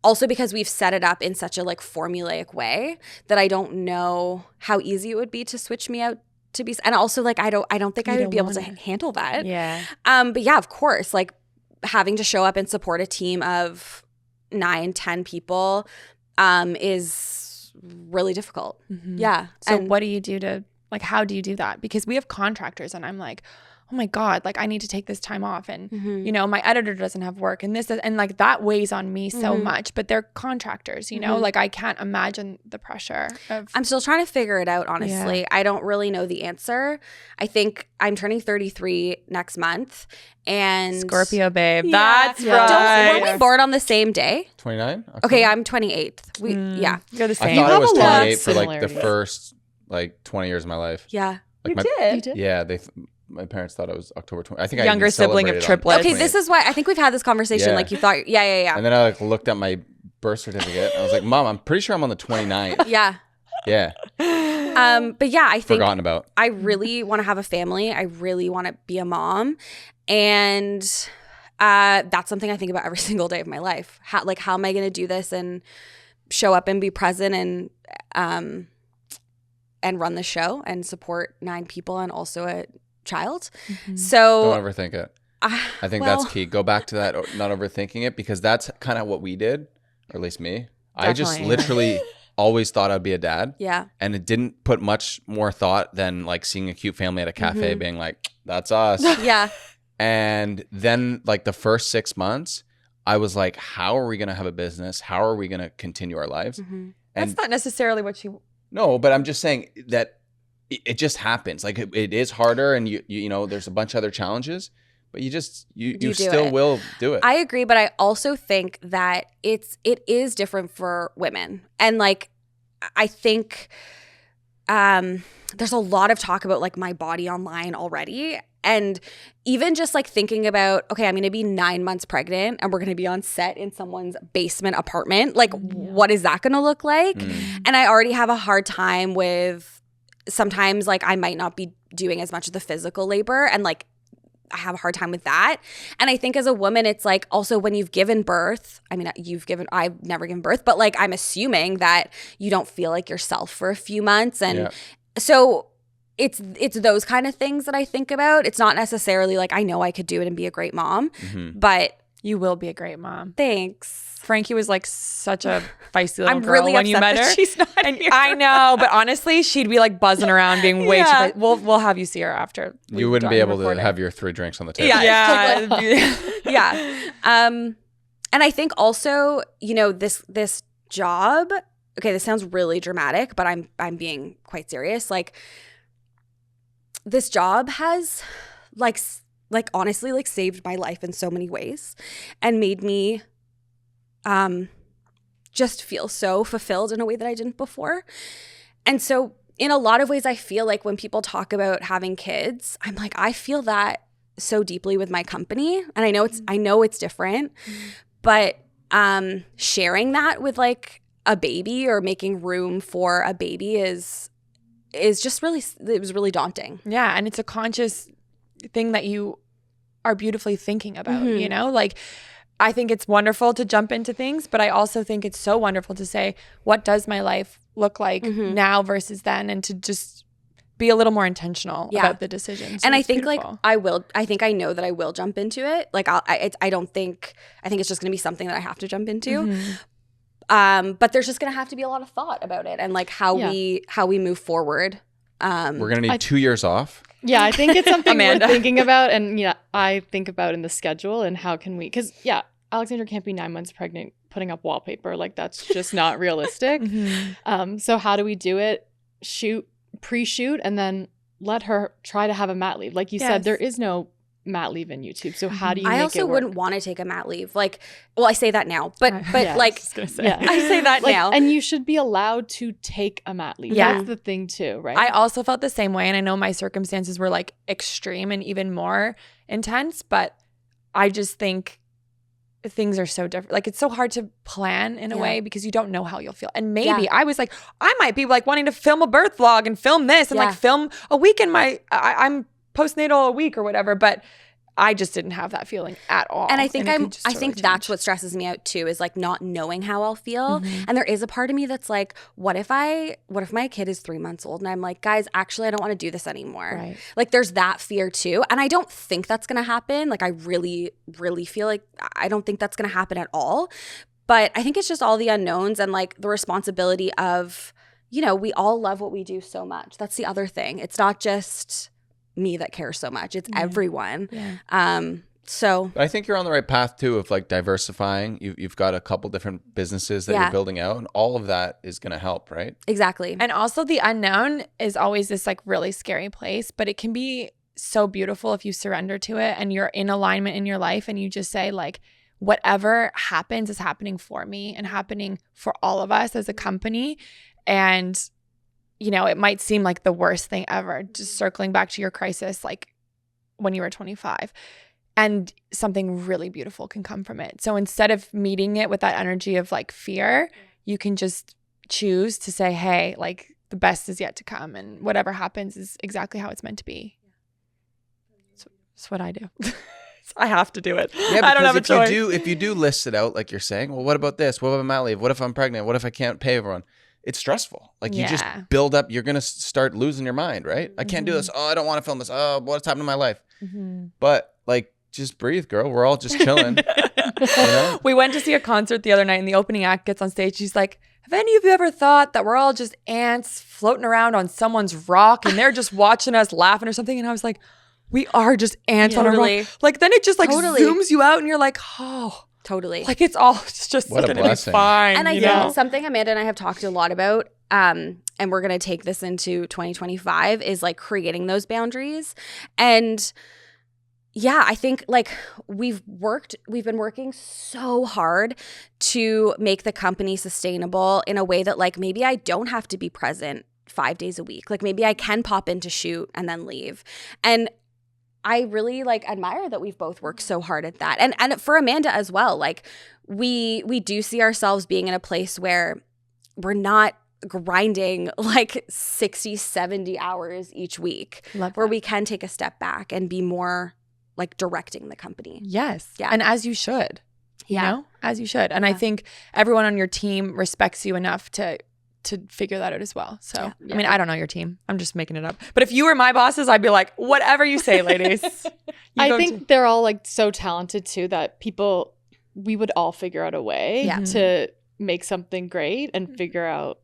Also because we've set it up in such a like formulaic way that I don't know how easy it would be to switch me out to be. And also like I don't think I would don't be able to want it. handle that. Yeah. But yeah, of course, like having to show up and support a team of 9-10 people is really difficult. Yeah. So And what do you do to like how do you do that? Because we have contractors and I'm like, oh my God, like I need to take this time off. And you know, my editor doesn't have work and and like that weighs on me so much, but they're contractors, you know, like I can't imagine the pressure of I'm still trying to figure it out, honestly. I don't really know the answer. I think I'm turning 33 next month. And Scorpio, babe. Yeah. That's right. Were we born on the same day? 29? Okay, I'm 28th. Yeah. You're the I same. thought I was have a lot of 28 for like the similarities. first like 20 years of my life. Yeah. Like my, You did? Yeah, my parents thought I was October 20. I think I Younger even sibling of celebrated on triplets. Okay, 28. this is why I think we've had this conversation. Yeah. Like you thought, yeah. And then I like looked at my birth certificate. I was like, Mom, I'm pretty sure I'm on the 29th. Yeah. Yeah, But yeah, I think forgotten about. I really want to have a family. I really want to be a mom. And that's something I think about every single day of my life. How am I going to do this and show up and be present and run the show and support 9 people and also a child. So Don't overthink it. I think that's key. Go back to that, not overthinking it, because that's kind of what we did, or at least me. I just Definitely. literally always thought I'd be a dad. Yeah. And it didn't put much more thought than like seeing a cute family at a cafe being like, that's us. Yeah. And then like the first 6 months, I was like, how are we going to have a business? How are we going to continue our lives? Mm-hmm. That's not necessarily what she No, but I'm just saying that it just happens. Like it is harder and you know, there's a bunch of other challenges, but you do still it. will do it. I agree, but I also think that it is different for women. And like I think there's a lot of talk about like my body online already. And even just like thinking about, okay, I'm going to be 9 months pregnant and we're going to be on set in someone's basement apartment. Like, what is that going to look like? And I already have a hard time with sometimes like I might not be doing as much of the physical labor, and like I have a hard time with that. And I think as a woman, it's like also when you've given birth, I mean, I've never given birth, but like I'm assuming that you don't feel like yourself for a few months. And so it's those kind of things that I think about. It's not necessarily like I know I could do it and be a great mom, but You will be a great mom. thanks. Frankie was like such a feisty little I'm girl really when you upset met that her. she's not And here. I know, but honestly, she'd be like buzzing around, being way too. Yeah. We'll have you see her after. You wouldn't be able to have your 3 drinks on the table. Yeah. Yeah. And I think also, you know, this job, okay, this sounds really dramatic, but I'm being quite serious. Like this job has like honestly like saved my life in so many ways and made me just feel so fulfilled in a way that I didn't before. And so in a lot of ways, I feel like when people talk about having kids, I'm like, I feel that so deeply with my company. And I know it's different, but sharing that with like a baby or making room for a baby is just really, it was really daunting. Yeah, and it's a conscious thing that you are beautifully thinking about, you know? Like, I think it's wonderful to jump into things, but I also think it's so wonderful to say, what does my life look like now versus then, and to just be a little more intentional about the decisions. And I it's think beautiful. like I think I know that I will jump into it. Like I think it's just going to be something that I have to jump into. But there's just going to have to be a lot of thought about it and like how we move forward. We're going to need 2 years off. Yeah, I think it's something Amanda. we're thinking about, and I think about in the schedule and how can we, because Alexandra can't be 9 months pregnant putting up wallpaper, like that's just not realistic. So how do we do it? Pre-shoot, and then let her try to have a mat leave. Like you said, there is no mat leave in YouTube. So how do you? I make also it work? wouldn't want to take a mat leave. Like, well, I say that now, but Yeah, like, I was gonna say. I say that Like, now. and you should be allowed to take a mat leave. Yeah. That's the thing too, right? I also felt the same way, and I know my circumstances were like extreme and even more intense, but I just think things are so different. Like it's so hard to plan in a way because you don't know how you'll feel. And maybe I was like, I might be like wanting to film a birth vlog and film this and like film a week in I'm postnatal a week or whatever, but I just didn't have that feeling at all. And I think I think that's what stresses me out too, is like not knowing how I'll feel. And there is a part of me that's like, what if my kid is 3 months old and I'm like, guys, actually I don't want to do this anymore. Right. Like there's that fear too. And I don't think that's gonna happen. Like I really, really feel like I don't think that's gonna happen at all. But I think it's just all the unknowns and like the responsibility of, you know, we all love what we do so much. That's the other thing. It's not just me that cares so much. It's everyone. So But I think you're on the right path too of like diversifying. You've got a couple different businesses that you're building out, and all of that is going to help, right? exactly. And also the unknown is always this like really scary place, but it can be so beautiful if you surrender to it and you're in alignment in your life and you just say like, whatever happens is happening for me and happening for all of us as a company. And you know, it might seem like the worst thing ever, just circling back to your crisis, like when you were 25, and something really beautiful can come from it. So instead of meeting it with that energy of like fear, you can just choose to say, hey, like the best is yet to come, and whatever happens is exactly how it's meant to be. That's what I do. I have to do it. Yeah, I don't have a because choice. if you do list it out like you're saying, well, what about this? What about mat leave? What if I'm pregnant? What if I can't pay everyone? It's stressful. Like you just build up, you're going to start losing your mind, right? I can't do this. Oh, I don't want to film this. Oh, what's happened in my life? But like, just breathe, girl. We're all just chilling. You know? We went to see a concert the other night and the opening act gets on stage. She's like, have any of you ever thought that we're all just ants floating around on someone's rock and they're just watching us laughing or something? And I was like, we are just ants on a rock. Like then it just like zooms you out and you're like, oh. Totally. Like it's all just What a gonna blessing. be fine. And I you think know? something Amanda and I have talked a lot about, and we're going to take this into 2025, is like creating those boundaries. And, yeah, I think like we've been working so hard to make the company sustainable in a way that like maybe I don't have to be present 5 days a week. Like maybe I can pop in to shoot and then leave. And I really like admire that we've both worked so hard at that. And for Amanda as well, like we do see ourselves being in a place where we're not grinding like 60, 70 hours each week, where we can take a step back and be more like directing the company. Yes. Yeah. And as you should. You know? As you should. And I think everyone on your team respects you enough to figure that out as well. So, I mean, I don't know your team. I'm just making it up. But if you were my bosses, I'd be like, whatever you say, ladies. I think they're all like so talented too that we would all figure out a way to make something great and figure out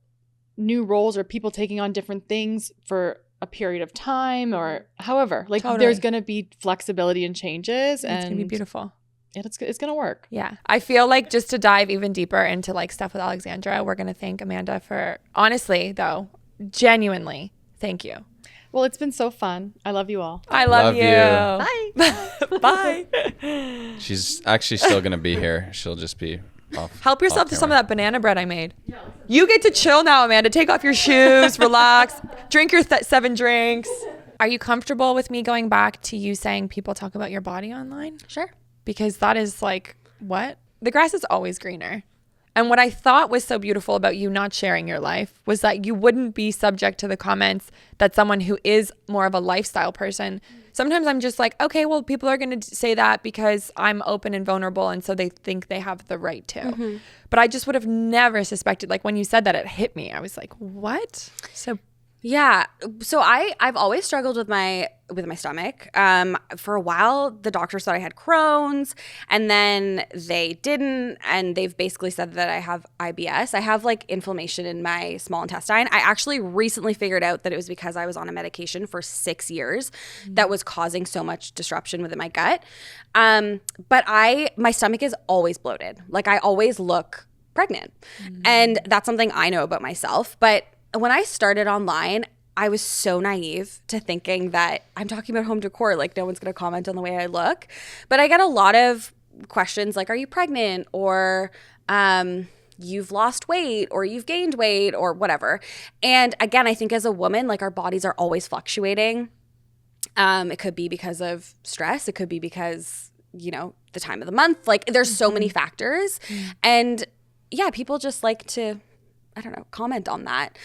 new roles or people taking on different things for a period of time or however. Like there's going to be flexibility and changes. And it's going to be beautiful. It's going to work. Yeah. I feel like just to dive even deeper into like stuff with Alexandra, we're going to thank Amanda for, honestly though, genuinely, thank you. Well, it's been so fun. I love you all. I love you. Bye. Bye. She's actually still going to be here. She'll just be off. Help yourself to some of that banana bread I made. You get to chill now, Amanda. Take off your shoes, relax, drink your 7 drinks. Are you comfortable with me going back to you saying people talk about your body online? Sure. Because that is like, what? The grass is always greener. And what I thought was so beautiful about you not sharing your life was that you wouldn't be subject to the comments that someone who is more of a lifestyle person. Sometimes I'm just like, okay, well, people are going to say that because I'm open and vulnerable. And so they think they have the right to. But I just would have never suspected, like when you said that, it hit me. I was like, what? So yeah. So I've always struggled with my stomach. For a while, the doctors thought I had Crohn's, and then they didn't, and they've basically said that I have IBS. I have like inflammation in my small intestine. I actually recently figured out that it was because I was on a medication for 6 years that was causing so much disruption within my gut. But my stomach is always bloated. Like I always look pregnant, and that's something I know about myself. But when I started online, I was so naive to thinking that I'm talking about home decor, like no one's going to comment on the way I look. But I get a lot of questions like, are you pregnant? Or you've lost weight or you've gained weight or whatever. And again, I think as a woman, like our bodies are always fluctuating. It could be because of stress. It could be because, the time of the month. Like there's so many factors. And yeah, people just like to, I don't know, comment on that.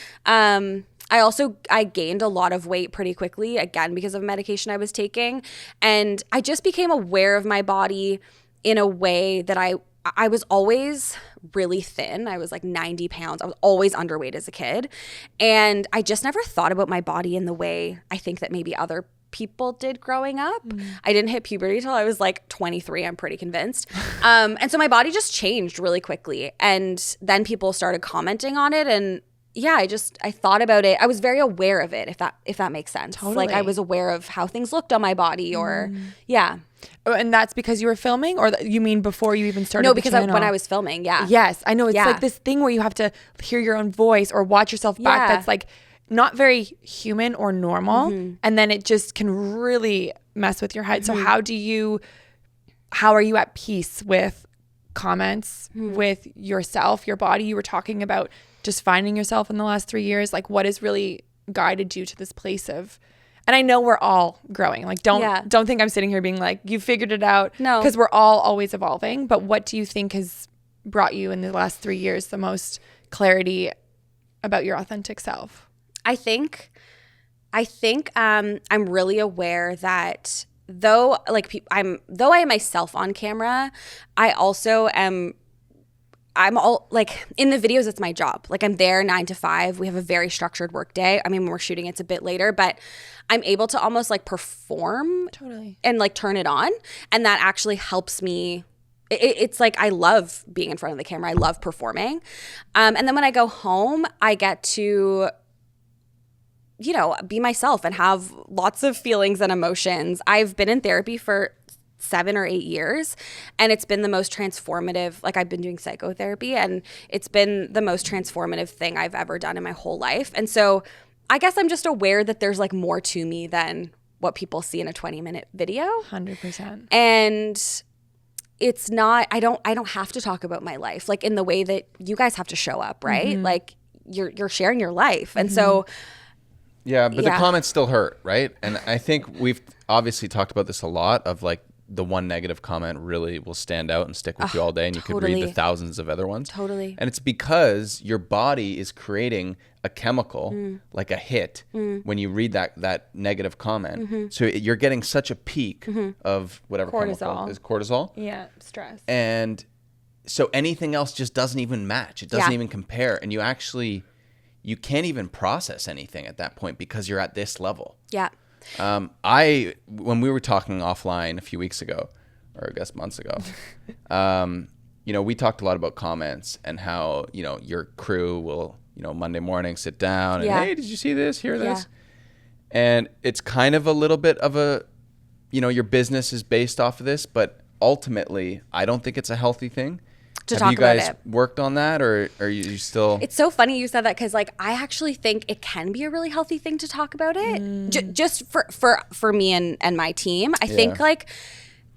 I gained a lot of weight pretty quickly, again, because of medication I was taking. And I just became aware of my body in a way that I was always really thin. I was like 90 pounds. I was always underweight as a kid. And I just never thought about my body in the way I think that maybe other people did growing up. I didn't hit puberty till I was like 23, I'm pretty convinced. And so my body just changed really quickly. And then people started commenting on it. And yeah, I thought about it. I was very aware of it, if that makes sense. Totally. Like I was aware of how things looked on my body or yeah. Oh, and that's because you were filming, or you mean before you even started? No, because the channel? when I was filming, yeah. Yes, I know. It's like this thing where you have to hear your own voice or watch yourself back. That's like not very human or normal. And then it just can really mess with your head. So how are you at peace with comments, with yourself, your body? You were talking about just finding yourself in the last 3 years. Like what has really guided you to this place of, and I know we're all growing. Like don't think I'm sitting here being like, you figured it out. No. Because we're all always evolving. But what do you think has brought you in the last 3 years the most clarity about your authentic self? I think I'm really aware that though I am myself on camera, I also am. I'm all like in the videos, it's my job. Like I'm there 9 to 5. We have a very structured work day. I mean, when we're shooting, it's a bit later, but I'm able to almost like perform and like turn it on. And that actually helps me. It's like I love being in front of the camera. I love performing. And then when I go home, I get to be myself and have lots of feelings and emotions. I've been in therapy for 7 or 8 years, and it's been the most transformative. Like I've been doing psychotherapy, and it's been the most transformative thing I've ever done in my whole life. And so I guess I'm just aware that there's like more to me than what people see in a 20-minute video. 100%. And it's not, I don't have to talk about my life like in the way that you guys have to show up, right? Like you're sharing your life. And so yeah, but the comments still hurt, right? And I think we've obviously talked about this a lot of like the one negative comment really will stand out and stick with you all day, and you could read the thousands of other ones. Totally. And it's because your body is creating a chemical, like a hit, when you read that negative comment. So you're getting such a peak of whatever chemical is cortisol. Yeah, stress. And so anything else just doesn't even match. It doesn't even compare. And you can't even process anything at that point because you're at this level. Yeah. When we were talking offline a few weeks ago, or I guess months ago, we talked a lot about comments and how, your crew will, Monday morning sit down and, hey, did you see this? Hear this? And it's kind of a little bit of a, your business is based off of this, but ultimately I don't think it's a healthy thing. Have you guys worked on that, or are you still? It's so funny you said that because, like, I actually think it can be a really healthy thing to talk about it. Just for me and my team, I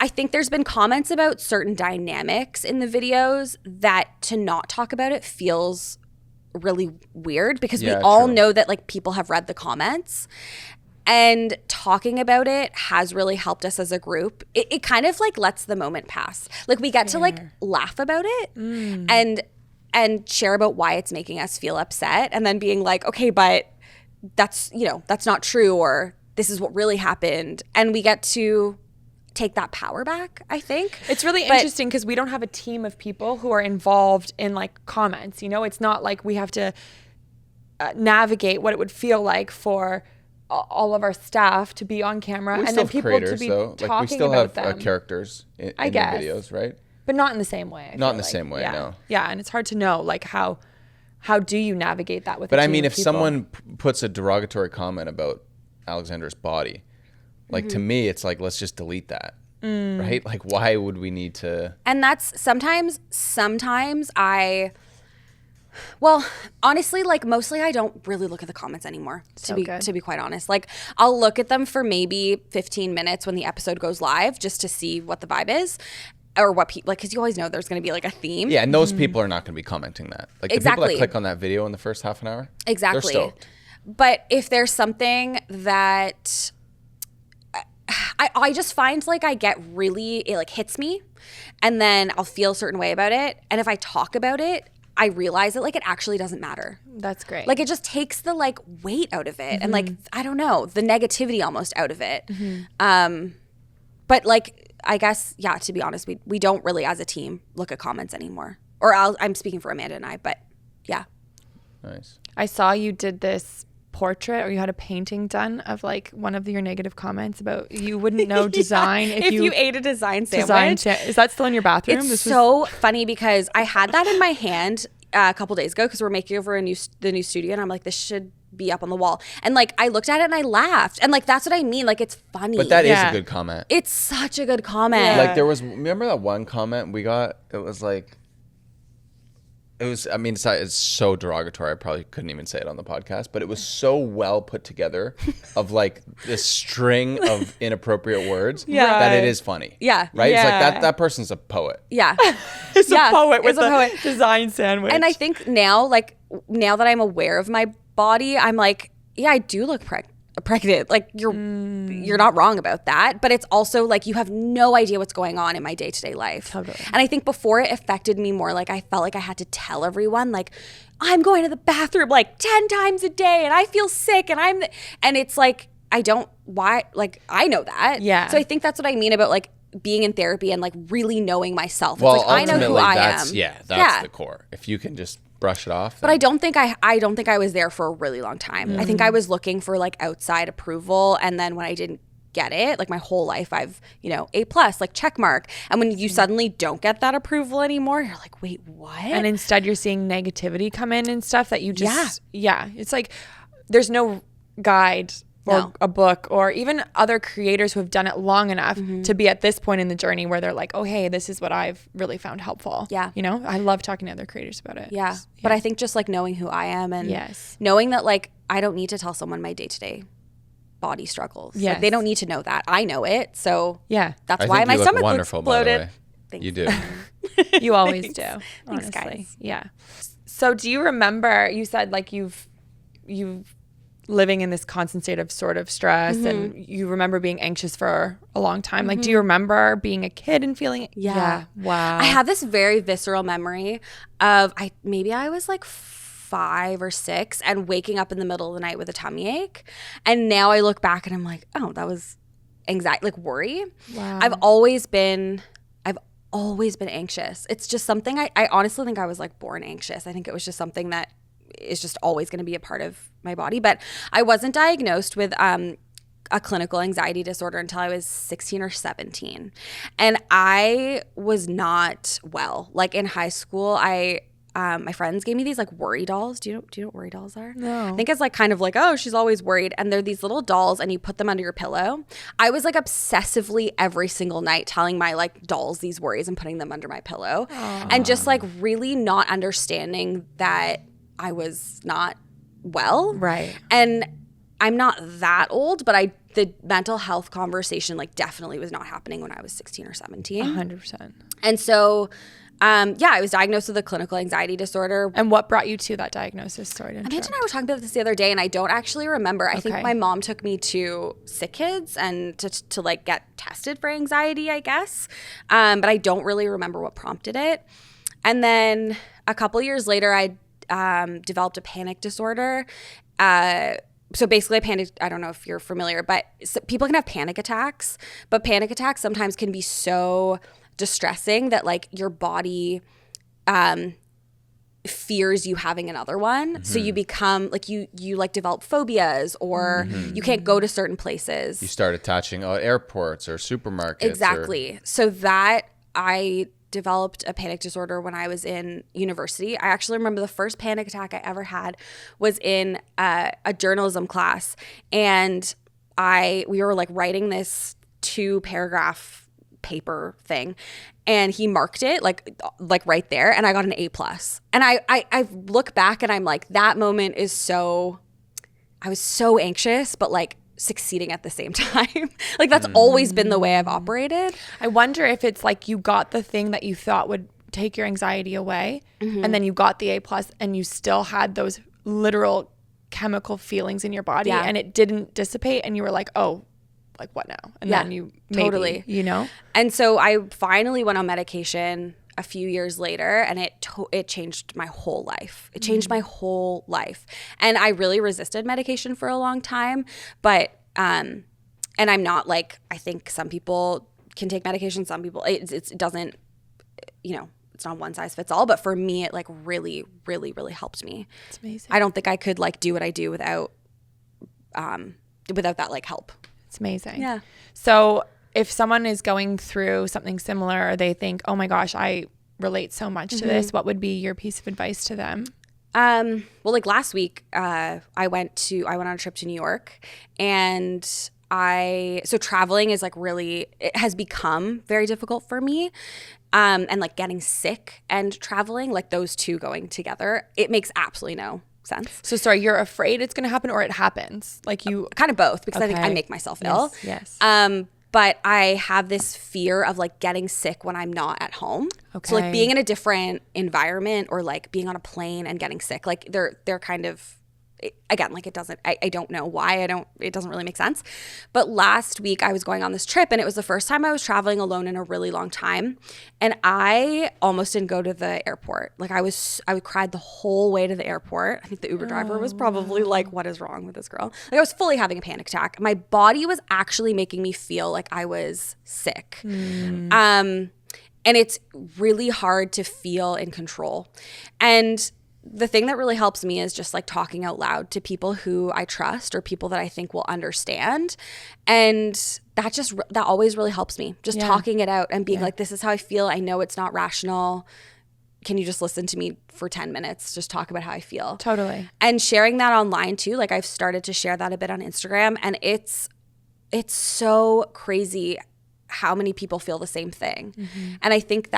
think there's been comments about certain dynamics in the videos that to not talk about it feels really weird because we all know that like people have read the comments. And talking about it has really helped us as a group. It kind of like lets the moment pass. Like we get to like laugh about it and share about why it's making us feel upset, and then being like, okay, but that's not true, or this is what really happened. And we get to take that power back, I think. It's really interesting because we don't have a team of people who are involved in like comments. It's not like we have to navigate what it would feel like for all of our staff to be on camera and then people to be talking like we still about have them. Characters in the videos, right? But not in the same way. Not in the same way, no. Yeah, and it's hard to know like how do you navigate that with But a I team mean, of if people? someone puts a derogatory comment about Alexandra's body, like to me, it's like, let's just delete that, right? Like, why would we need to? And that's sometimes well, honestly, like mostly I don't really look at the comments anymore, to be quite honest. Like I'll look at them for maybe 15 minutes when the episode goes live just to see what the vibe is or what people, like, because you always know there's going to be like a theme. Yeah, and those people are not going to be commenting that. Like the people that click on that video in the first half an hour, they're stoked. But if there's something that I just find like I get really, it like hits me and then I'll feel a certain way about it. And if I talk about it, I realize that like it actually doesn't matter. That's great. Like it just takes the like weight out of it and like I don't know, the negativity almost out of it. But like I guess to be honest, we don't really as a team look at comments anymore. Or I'm speaking for Amanda and I, but yeah. Nice. I saw you did this portrait, or you had a painting done of like one of your negative comments about you wouldn't know design if you ate a design sandwich. Is that still in your bathroom? It's so funny because I had that in my hand a couple days ago because we're making over the new studio, and I'm like, this should be up on the wall. And like I looked at it and I laughed, and like that's what I mean. Like it's funny. But that is a good comment. It's such a good comment. Yeah. Like remember that one comment we got? It was like. I mean, it's so derogatory. I probably couldn't even say it on the podcast, but it was so well put together of like this string of inappropriate words that it is funny. Yeah. Right? Yeah. It's like that person's a poet. Yeah. It's a poet with a poet. Design sandwich. And I think now that I'm aware of my body, I'm like, yeah, I do look pregnant. Like you're not wrong about that, but it's also like you have no idea what's going on in my day-to-day life. Totally. And I think before it affected me more, like I felt like I had to tell everyone like I'm going to the bathroom like 10 times a day and I feel sick and and it's like I know that. Yeah. So I think that's what I mean about like being in therapy and like really knowing myself. It's Well, like I know who I am. That's the core. If you can just brush it off. But I don't think I was there for a really long time. I think I was looking for like outside approval, and then when I didn't get it, like my whole life I've, A+, like check mark. And when you suddenly don't get that approval anymore, you're like, wait, what? And instead you're seeing negativity come in and stuff that you just it's like there's no guide or a book or even other creators who have done it long enough to be at this point in the journey where they're like, oh, hey, this is what I've really found helpful. Yeah. I love talking to other creators about it. Yeah. But I think just like knowing who I am and Yes. knowing that like I don't need to tell someone my day-to-day body struggles. Yes. Like, they don't need to know that. I know it. So Yeah. that's I why think my you look stomach wonderful, by the exploded. way. Thanks. You do. You always do. Thanks. Honestly. Thanks, guys. Yeah. So do you remember, you said like you've living in this constant state of sort of stress and you remember being anxious for a long time. Like, do you remember being a kid and feeling Yeah. Wow. I have this very visceral memory of maybe I was like 5 or 6 and waking up in the middle of the night with a tummy ache. And now I look back and I'm like, oh, that was anxiety, like worry. Wow. I've always been anxious. It's just something I honestly think I was like born anxious. I think it was just something that is just always going to be a part of my body. But I wasn't diagnosed with a clinical anxiety disorder until I was 16 or 17. And I was not well. Like in high school, my friends gave me these like worry dolls. Do you know what worry dolls are? No. I think it's like kind of like, oh, she's always worried. And they're these little dolls and you put them under your pillow. I was like obsessively every single night telling my like dolls these worries and putting them under my pillow. And just like really not understanding that I was not well. Right. And I'm not that old, but the mental health conversation like definitely was not happening when I was 16 or 17. 100%. And so I was diagnosed with a clinical anxiety disorder. And what brought you to that diagnosis? Sorry to interrupt. Amanda and I were talking about this the other day, and I don't actually remember. I think Okay. my mom took me to Sick Kids and to like get tested for anxiety, I guess. But I don't really remember what prompted it. And then a couple years later, I developed a panic disorder. So basically, I don't know if you're familiar, but people can have panic attacks. But panic attacks sometimes can be so distressing that like your body fears you having another one. So you become like you like develop phobias or you can't go to certain places. You start attaching airports or supermarkets. Exactly. So that I developed a panic disorder when I was in university. I actually remember the first panic attack I ever had was in a journalism class, and we were like writing this 2-paragraph paper thing, and he marked it like right there, and I got an A+. And I look back and I'm like, that moment is I was so anxious, but like succeeding at the same time. Like that's always been the way I've operated. I wonder if it's like you got the thing that you thought would take your anxiety away, and then you got the A+, and you still had those literal chemical feelings in your body, and it didn't dissipate, and you were like, oh, like what now? And then you maybe, you know? And so I finally went on medication a few years later, and it changed my whole life. It changed my whole life. And I really resisted medication for a long time, but and I'm not like, I think some people can take medication, some people it doesn't, you know, it's not one size fits all, but for me it like really, really, really helped me. It's amazing. I don't think I could like do what I do without that like help. It's amazing. Yeah. So if someone is going through something similar, or they think, oh my gosh, I relate so much to this, what would be your piece of advice to them? Well, like last week, I went on a trip to New York, and so traveling is like really, it has become very difficult for me. And like getting sick and traveling, like those two going together, it makes absolutely no sense. So sorry, you're afraid it's going to happen, or it happens? Like you kind of both, because I think I Okay. make myself ill. Yes. But I have this fear of like getting sick when I'm not at home. So like Okay. being in a different environment, or like being on a plane and getting sick, like they're kind of, again, like I don't know why it doesn't really make sense. But last week I was going on this trip, and it was the first time I was traveling alone in a really long time. And I almost didn't go to the airport. Like I cried the whole way to the airport. I think the Uber driver was probably like, what is wrong with this girl? Like I was fully having a panic attack. My body was actually making me feel like I was sick. And it's really hard to feel in control. And the thing that really helps me is just like talking out loud to people who I trust, or people that I think will understand. And that always really helps me, just talking it out and being like, this is how I feel. I know it's not rational. Can you just listen to me for 10 minutes? Just talk about how I feel. Totally. And sharing that online too. Like I've started to share that a bit on Instagram, and it's so crazy how many people feel the same thing. And I think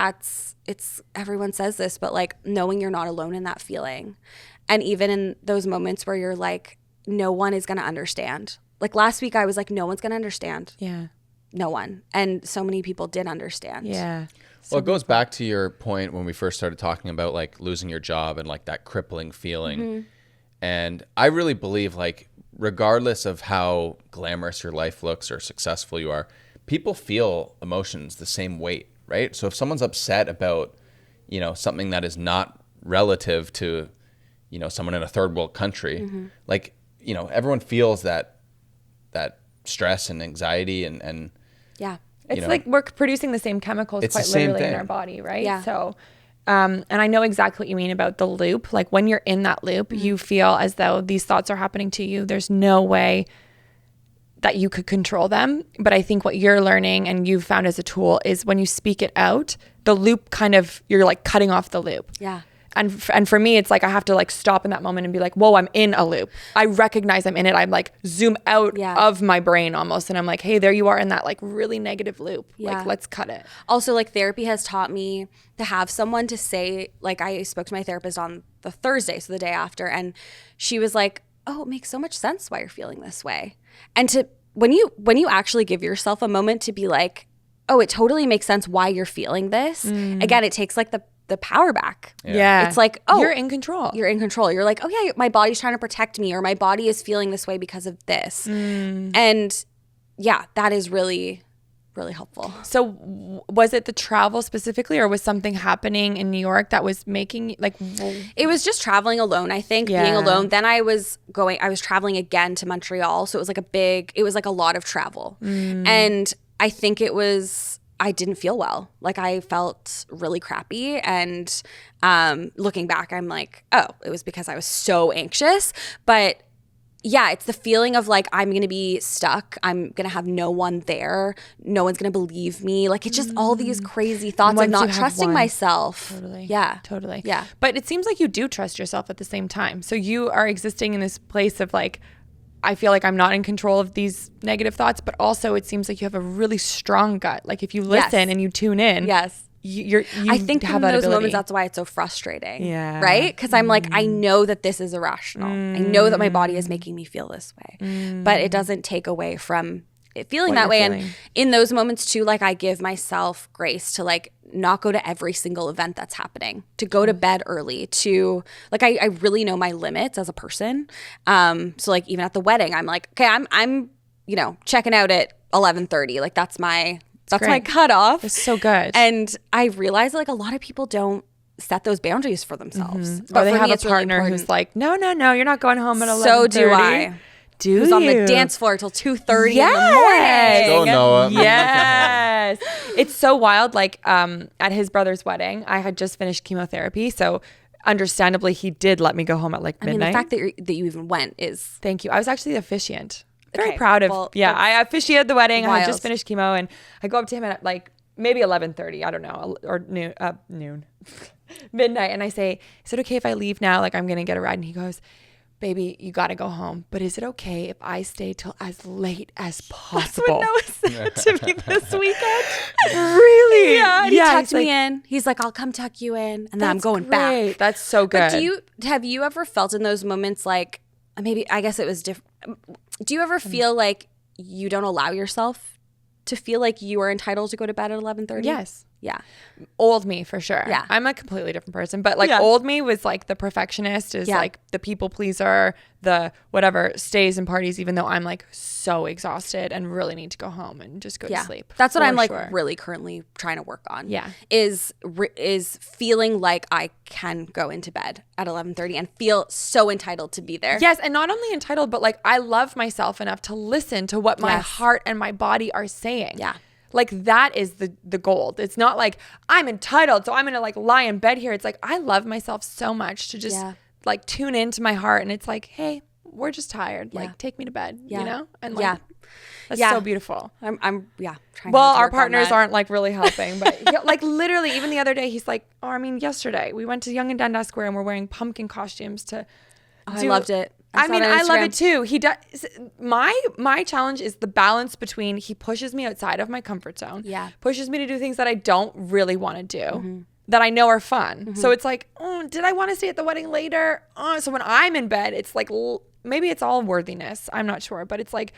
everyone says this, but like knowing you're not alone in that feeling. And even in those moments where you're like, no one is going to understand. Like last week I was like, no one's going to understand. Yeah. No one. And so many people did understand. Yeah. Well, it goes back to your point when we first started talking about like losing your job and like that crippling feeling. And I really believe like regardless of how glamorous your life looks or successful you are, people feel emotions the same weight, right? So if someone's upset about, you know, something that is not relative to, you know, someone in a third world country, like, you know, everyone feels that stress and anxiety and Yeah. It's you know, like we're producing the same chemicals it's the quite same literally in thing. our body, right? Yeah. So, and I know exactly what you mean about the loop. Like when you're in that loop, you feel as though these thoughts are happening to you. There's no way that you could control them. But I think what you're learning and you've found as a tool is when you speak it out, the loop kind of, you're like cutting off the loop. Yeah. And for me, it's like I have to like stop in that moment and be like, whoa, I'm in a loop. I recognize I'm in it. I'm like zoom out of my brain almost. And I'm like, hey, there you are in that like really negative loop. Yeah. Like, let's cut it. Also, like therapy has taught me to have someone to say, like I spoke to my therapist on the Thursday, so the day after, and she was like, oh, it makes so much sense why you're feeling this way. And to when you actually give yourself a moment to be like, oh, it totally makes sense why you're feeling this. Again, it takes like the power back. Yeah. It's like, oh, you're in control. You're in control. You're like, oh yeah, my body's trying to protect me, or my body is feeling this way because of this. And yeah, that is really, really helpful. So was it the travel specifically, or was something happening in New York that was making like, It was just traveling alone, I think, being alone. Then I was traveling again to Montreal. So it was like a lot of travel. And I think I didn't feel well. Like I felt really crappy. And looking back, I'm like, oh, it was because I was so anxious. But yeah, it's the feeling of like, I'm going to be stuck. I'm going to have no one there. No one's going to believe me. Like it's just all these crazy thoughts of Once you not have trusting one. myself. Totally. Yeah. Totally. Yeah. But it seems like you do trust yourself at the same time. So you are existing in this place of like, I feel like I'm not in control of these negative thoughts, but also it seems like you have a really strong gut. Like if you listen and you tune in, Yes. you I think have in that those ability. moments, that's why it's so frustrating. Yeah. Right? Because I'm like, I know that this is irrational. I know that my body is making me feel this way. But it doesn't take away from it feeling What that you're way. feeling. And in those moments too, like I give myself grace to like not go to every single event that's happening, to go to bed early, to like I really know my limits as a person. So like even at the wedding, I'm like, okay, I'm you know, checking out at 11:30. Like that's my great. cutoff. It's so good. And I realize like a lot of people don't set those boundaries for themselves. or they for have me, a it's really partner who's important. like, no, you're not going home at 11:30. So do I. Do Who's you? on the dance floor till 2:30 in the Yes. morning. Go Noah. Yes. It's so wild. Like at his brother's wedding, I had just finished chemotherapy. So understandably, he did let me go home at like I mean, midnight. the fact that you even went is Thank you. I was actually the officiant. Very Okay, proud of. well, Yeah, that's I officiated the wedding. I had wild. just finished chemo, and I go up to him at like maybe 11:30. I don't know, or noon, midnight, and I say, "Is it okay if I leave now? Like I'm gonna get a ride." And he goes, "Baby, you gotta go home. But is it okay if I stay till as late as possible?" That's what Noah said to me this weekend. Really? Yeah, and he he's tucked me like, in. He's like, I'll come tuck you in, and then I'm "That's going great. back. That's so good." But have you ever felt in those moments like maybe I guess it was different? Do you ever feel like you don't allow yourself to feel like you are entitled to go to bed at 11:30? Yes. Yeah. Old me for sure. Yeah. I'm a completely different person. But like Yeah. old me was like the perfectionist, is Yeah. like the people pleaser, the whatever, stays and parties, even though I'm like so exhausted and really need to go home and just go to sleep. That's what for I'm like sure. really currently trying to work on. Yeah. Is feeling like I can go into bed at 11:30 and feel so entitled to be there. Yes, and not only entitled, but like I love myself enough to listen to what my Yes. heart and my body are saying. Yeah. Like that is the gold. It's not like I'm entitled, so I'm gonna like lie in bed here. It's like I love myself so much to just Yeah. like tune into my heart, and it's like, hey, we're just tired. Yeah. Like take me to bed. Yeah. You know? And like, Yeah. that's Yeah. so beautiful. I'm trying Well, hard to our work on partners that. aren't like really helping, but yeah, like literally, even the other day, he's like, "Oh, I mean, yesterday we went to Yonge and Dundas Square and we're wearing pumpkin costumes to." I loved it. I saw mean, it on I love Instagram. it too. He does. My challenge is the balance between he pushes me outside of my comfort zone. Yeah. Pushes me to do things that I don't really want to do. that I know are fun. So it's like, oh, did I want to stay at the wedding later? Oh, so when I'm in bed, it's like, maybe it's all worthiness. I'm not sure. But it's like,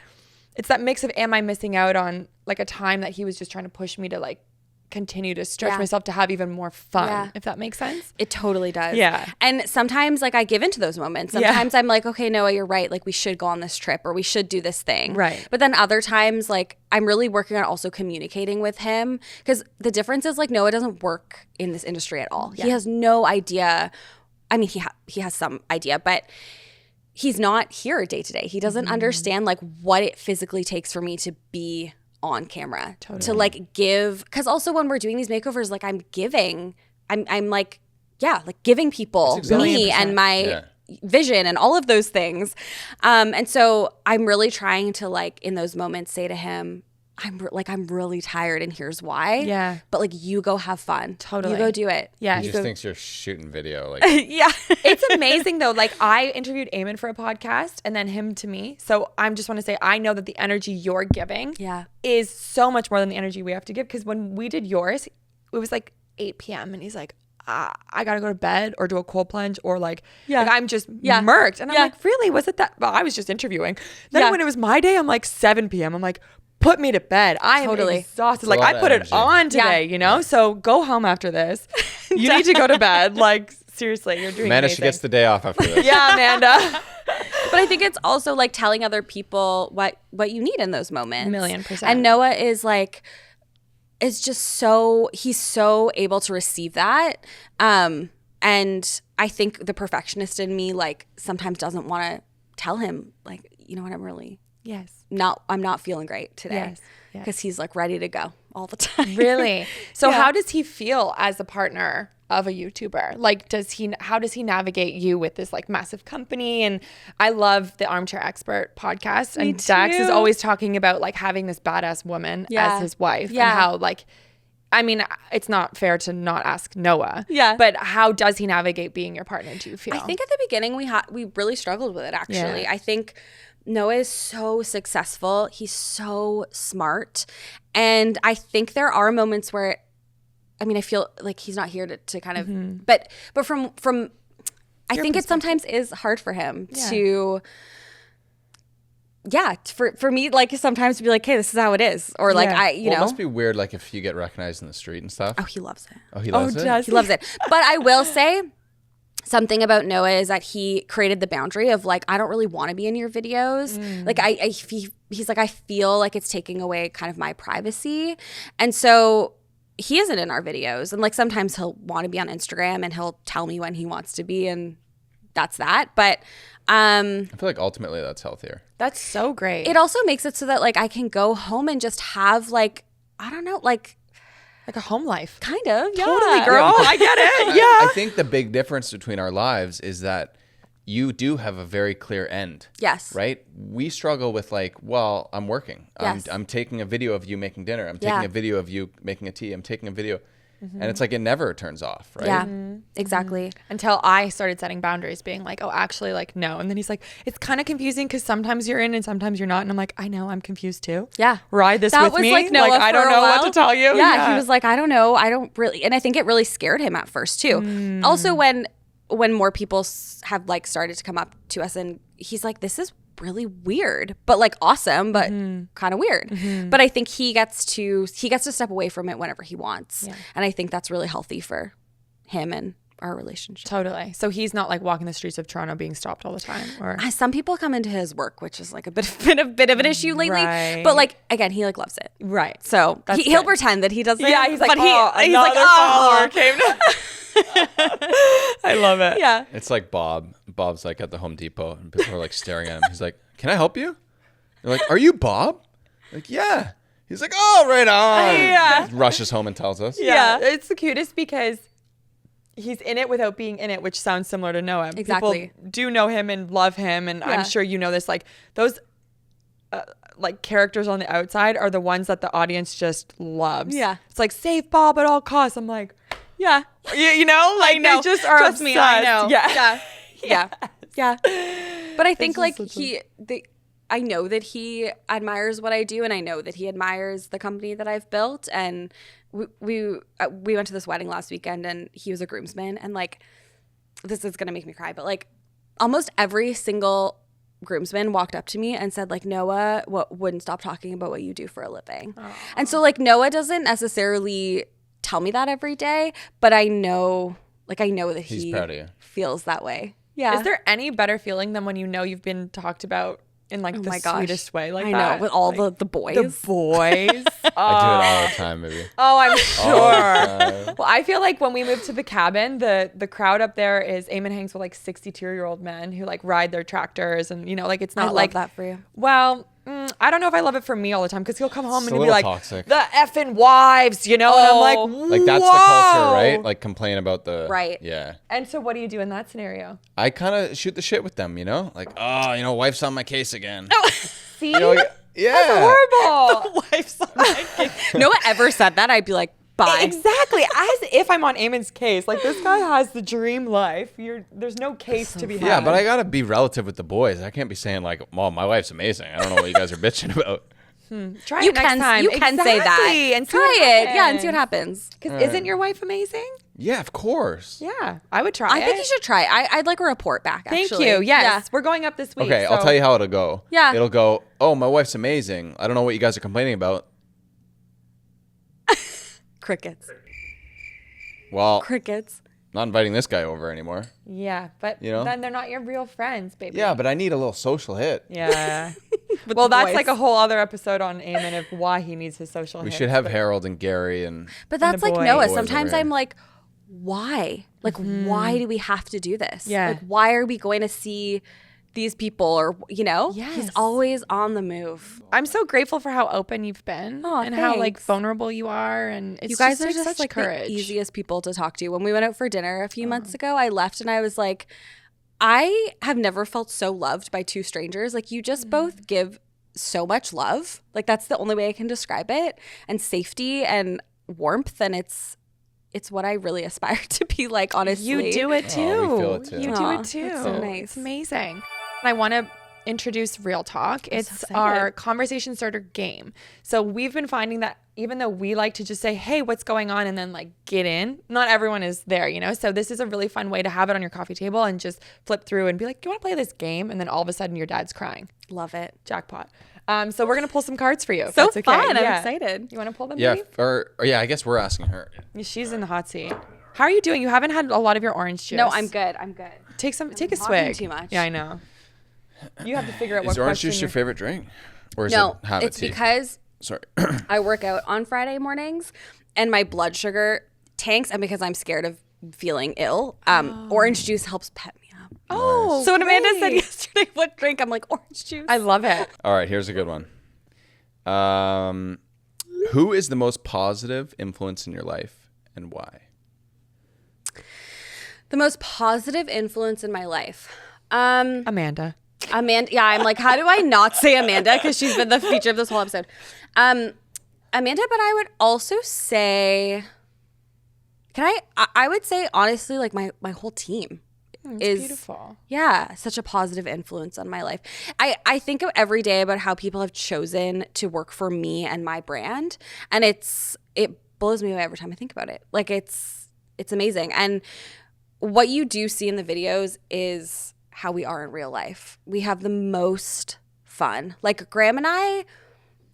it's that mix of, am I missing out on like a time that he was just trying to push me to like continue to stretch myself to have even more fun, if that makes sense. It totally does. Yeah. And sometimes like I give into those moments. Sometimes I'm like, okay, Noah, you're right. Like we should go on this trip or we should do this thing. Right. But then other times like I'm really working on also communicating with him, because the difference is like Noah doesn't work in this industry at all. He has no idea. I mean, he has some idea, but he's not here day to day. He doesn't understand like what it physically takes for me to be on camera, to like give, because also when we're doing these makeovers, like I'm like giving people me and my vision and all of those things, and so I'm really trying to like in those moments say to him, I'm really tired and here's why. Yeah. But like you go have fun. Totally. You go do it. Yeah. He just thinks you're shooting video. Like Yeah. It's amazing though. Like I interviewed Eamon for a podcast and then him to me. So I just want to say, I know that the energy you're giving is so much more than the energy we have to give. Because when we did yours, it was like 8 p.m. and he's like, I gotta go to bed or do a cold plunge or like I'm just murked. And I'm like, really? Was it that? Well, I was just interviewing. Then when it was my day, I'm like 7 p.m. I'm like, put me to bed. I am exhausted. Like I put it on today, you know? So go home after this. You need to go to bed. Like seriously, you're doing Amanda, amazing. she gets the day off after this. Yeah, Amanda. But I think it's also like telling other people what you need in those moments. 1,000,000%. And Noah is like, is just he's so able to receive that. And I think the perfectionist in me like sometimes doesn't want to tell him like, you know what, I'm not feeling great today, because he's like ready to go all the time. Really? So how does he feel as a partner of a YouTuber? Like, how does he navigate you with this like massive company? And I love the Armchair Expert podcast. And Dax is always talking about like having this badass woman as his wife and how like, I mean, it's not fair to not ask Noah. Yeah. But how does he navigate being your partner, do you feel? I think at the beginning we really struggled with it actually. Yeah. I think Noah is so successful. He's so smart. And I think there are moments where, I mean, I feel like he's not here to kind of, but from I think it sometimes is hard for him to, for me, like sometimes to be like, hey, this is how it is. Or like, you know. It must be weird, like if you get recognized in the street and stuff. Oh, he loves it. Oh, he loves it? He loves it. But I will say, something about Noah is that he created the boundary of like, I don't really want to be in your videos. Like he's like, I feel like it's taking away kind of my privacy. And so he isn't in our videos. And like sometimes he'll want to be on Instagram and he'll tell me when he wants to be, and that's that. But I feel like ultimately that's healthier. That's so great. It also makes it so that like I can go home and just have like, I don't know, like a home life. Kind of. Yeah. Totally, girl. I get it. Yeah. I think the big difference between our lives is that you do have a very clear end. Yes. Right? We struggle with like, well, I'm working. Yes. I'm taking a video of you making dinner. I'm taking a video of you making a tea. I'm taking a video. And it's like it never turns off, right? Yeah, exactly. Until I started setting boundaries, being like, oh, actually, like, no. And then he's like, it's kind of confusing because sometimes you're in and sometimes you're not. And I'm like, I know, I'm confused too. Yeah. Ride this that with was me. Like Noah I don't know what to tell you. Yeah, he was like, I don't know. I don't really. And I think it really scared him at first too. Also, when more people have like started to come up to us and he's like, this is really weird, but like awesome, but kind of weird. But I think he gets to step away from it whenever he wants. Yeah. And I think that's really healthy for him and our relationship. Totally. So he's not like walking the streets of Toronto being stopped all the time. Or some people come into his work, which is like a bit of an issue lately. Right. But like again, he like loves it. Right. So he'll pretend that he doesn't. Yeah, he's like, but he's like, follower came to. I love it. Yeah. It's like Bob's like at the Home Depot and people are like staring at him. He's like, can I help you? They're like, are you Bob? Like, yeah. He's like, oh, right on. Yeah. Rushes home and tells us. Yeah. It's the cutest because he's in it without being in it, which sounds similar to Noah. Exactly. People do know him and love him. And I'm sure you know this, like those like characters on the outside are the ones that the audience just loves. Yeah. It's like, save Bob at all costs. I'm like, yeah. You know, like they just are Trust obsessed. me, I know. Yeah. Yeah. But I think like I know that he admires what I do, and I know that he admires the company that I've built. And we went to this wedding last weekend, and he was a groomsman, and like, this is gonna make me cry, but like almost every single groomsman walked up to me and said like, Noah wouldn't stop talking about what you do for a living. Aww. And so like Noah doesn't necessarily tell me that every day, but I know that He's he proud of you. feels that way. Yeah. Is there any better feeling than when you know you've been talked about in like the my gosh. sweetest way like I that? know, with all Like, the boys. the boys. I do it all the time, maybe. Oh, I'm All sure. the time. Well, I feel like when we moved to the cabin, the crowd up there is Eamon hangs with like 62-year-old men who like ride their tractors, and like it's I not love like that for you. Well, I don't know if I love it for me all the time, because he'll come home It's and a he'll be little like, toxic. the effing wives, and I'm like, Like that's the culture, "Whoa." right? Like complain about the Right. Yeah. And so what do you do in that scenario? I kind of shoot the shit with them, like, oh, wife's on my case again. See? Yeah. Horrible. Wife's on my case. No one ever said that. I'd be like, bye. Exactly. As if I'm on Eamon's case. Like, this guy has the dream life. There's no case to be had. Yeah, but I gotta be relative with the boys. I can't be saying like, "Mom, my wife's amazing." I don't know what you guys are bitching about. Try You it next can time. say that. Exactly, and see Try what it. Yeah, and happens. see what happens. Because isn't your wife amazing? Yeah, of course. Yeah, I would try I it. think you should try. I'd like a report back. Thank Actually. you. Yes, Yeah. we're going up this week. Okay, I'll so- tell you how it'll go. Yeah. It'll go, "Oh, my wife's amazing. I don't know what you guys are complaining about." Crickets. Well, Crickets. not inviting this guy over anymore. Yeah, but You know? then they're not your real friends, baby. Yeah, but I need a little social hit. Yeah. With Well, the that's boys. like a whole other episode on Eamon of why he needs his social We hits, should have but- Harold and Gary and But and that's the like boys. Noah. Boys Sometimes over here. I'm like, why? Like, why do we have to do this? Yeah. Like, why are we going to see these people? Or Yes. he's always on the move. I'm so grateful for how open you've been Aw, and how like thanks. vulnerable you are, and it's You guys are takes just such like courage. the easiest people to talk to. When we went out for dinner a few months ago, I left and I was like, I have never felt so loved by two strangers. Like, you just both give so much love. Like, that's the only way I can describe it. And safety and warmth, and it's what I really aspire to be like, honestly. You do it too. Oh, we feel it too. You do Aw, it too. that's so nice. It's amazing. I want to introduce Real Talk. I'm It's so our excited. conversation starter game. So we've been finding that even though we like to just say, hey, what's going on? And then like get in, not everyone is there, So this is a really fun way to have it on your coffee table and just flip through and be like, do you want to play this game? And then all of a sudden your dad's crying. Love it. Jackpot. So we're going to pull some cards for you. if So that's okay. fun. I'm Yeah. excited. You want to pull them, yeah, baby? or yeah, I guess we're asking her. She's in the hot seat. How are you doing? You haven't had a lot of your orange juice. No, I'm good. I'm good. Take a talking swig. too much. Yeah, I know. You have to figure out what Is orange question juice your you're- favorite drink, or is No, it habit it's tea? because Sorry. I work out on Friday mornings and my blood sugar tanks, and because I'm scared of feeling ill, orange juice helps pep me up. Oh, So when Amanda said great. yesterday what drink, I'm like, orange juice. I love it. All right, here's a good one. Who is the most positive influence in your life and why? The most positive influence in my life. Amanda. Amanda, yeah, I'm like, how do I not say Amanda? Because she's been the feature of this whole episode. Amanda, but I would also say, I would say, honestly, like my whole team is beautiful. Yeah, such a positive influence on my life. I think of every day about how people have chosen to work for me and my brand, and it blows me away every time I think about it. Like, it's amazing. And what you do see in the videos is how we are in real life. We have the most fun. Like, Graham and I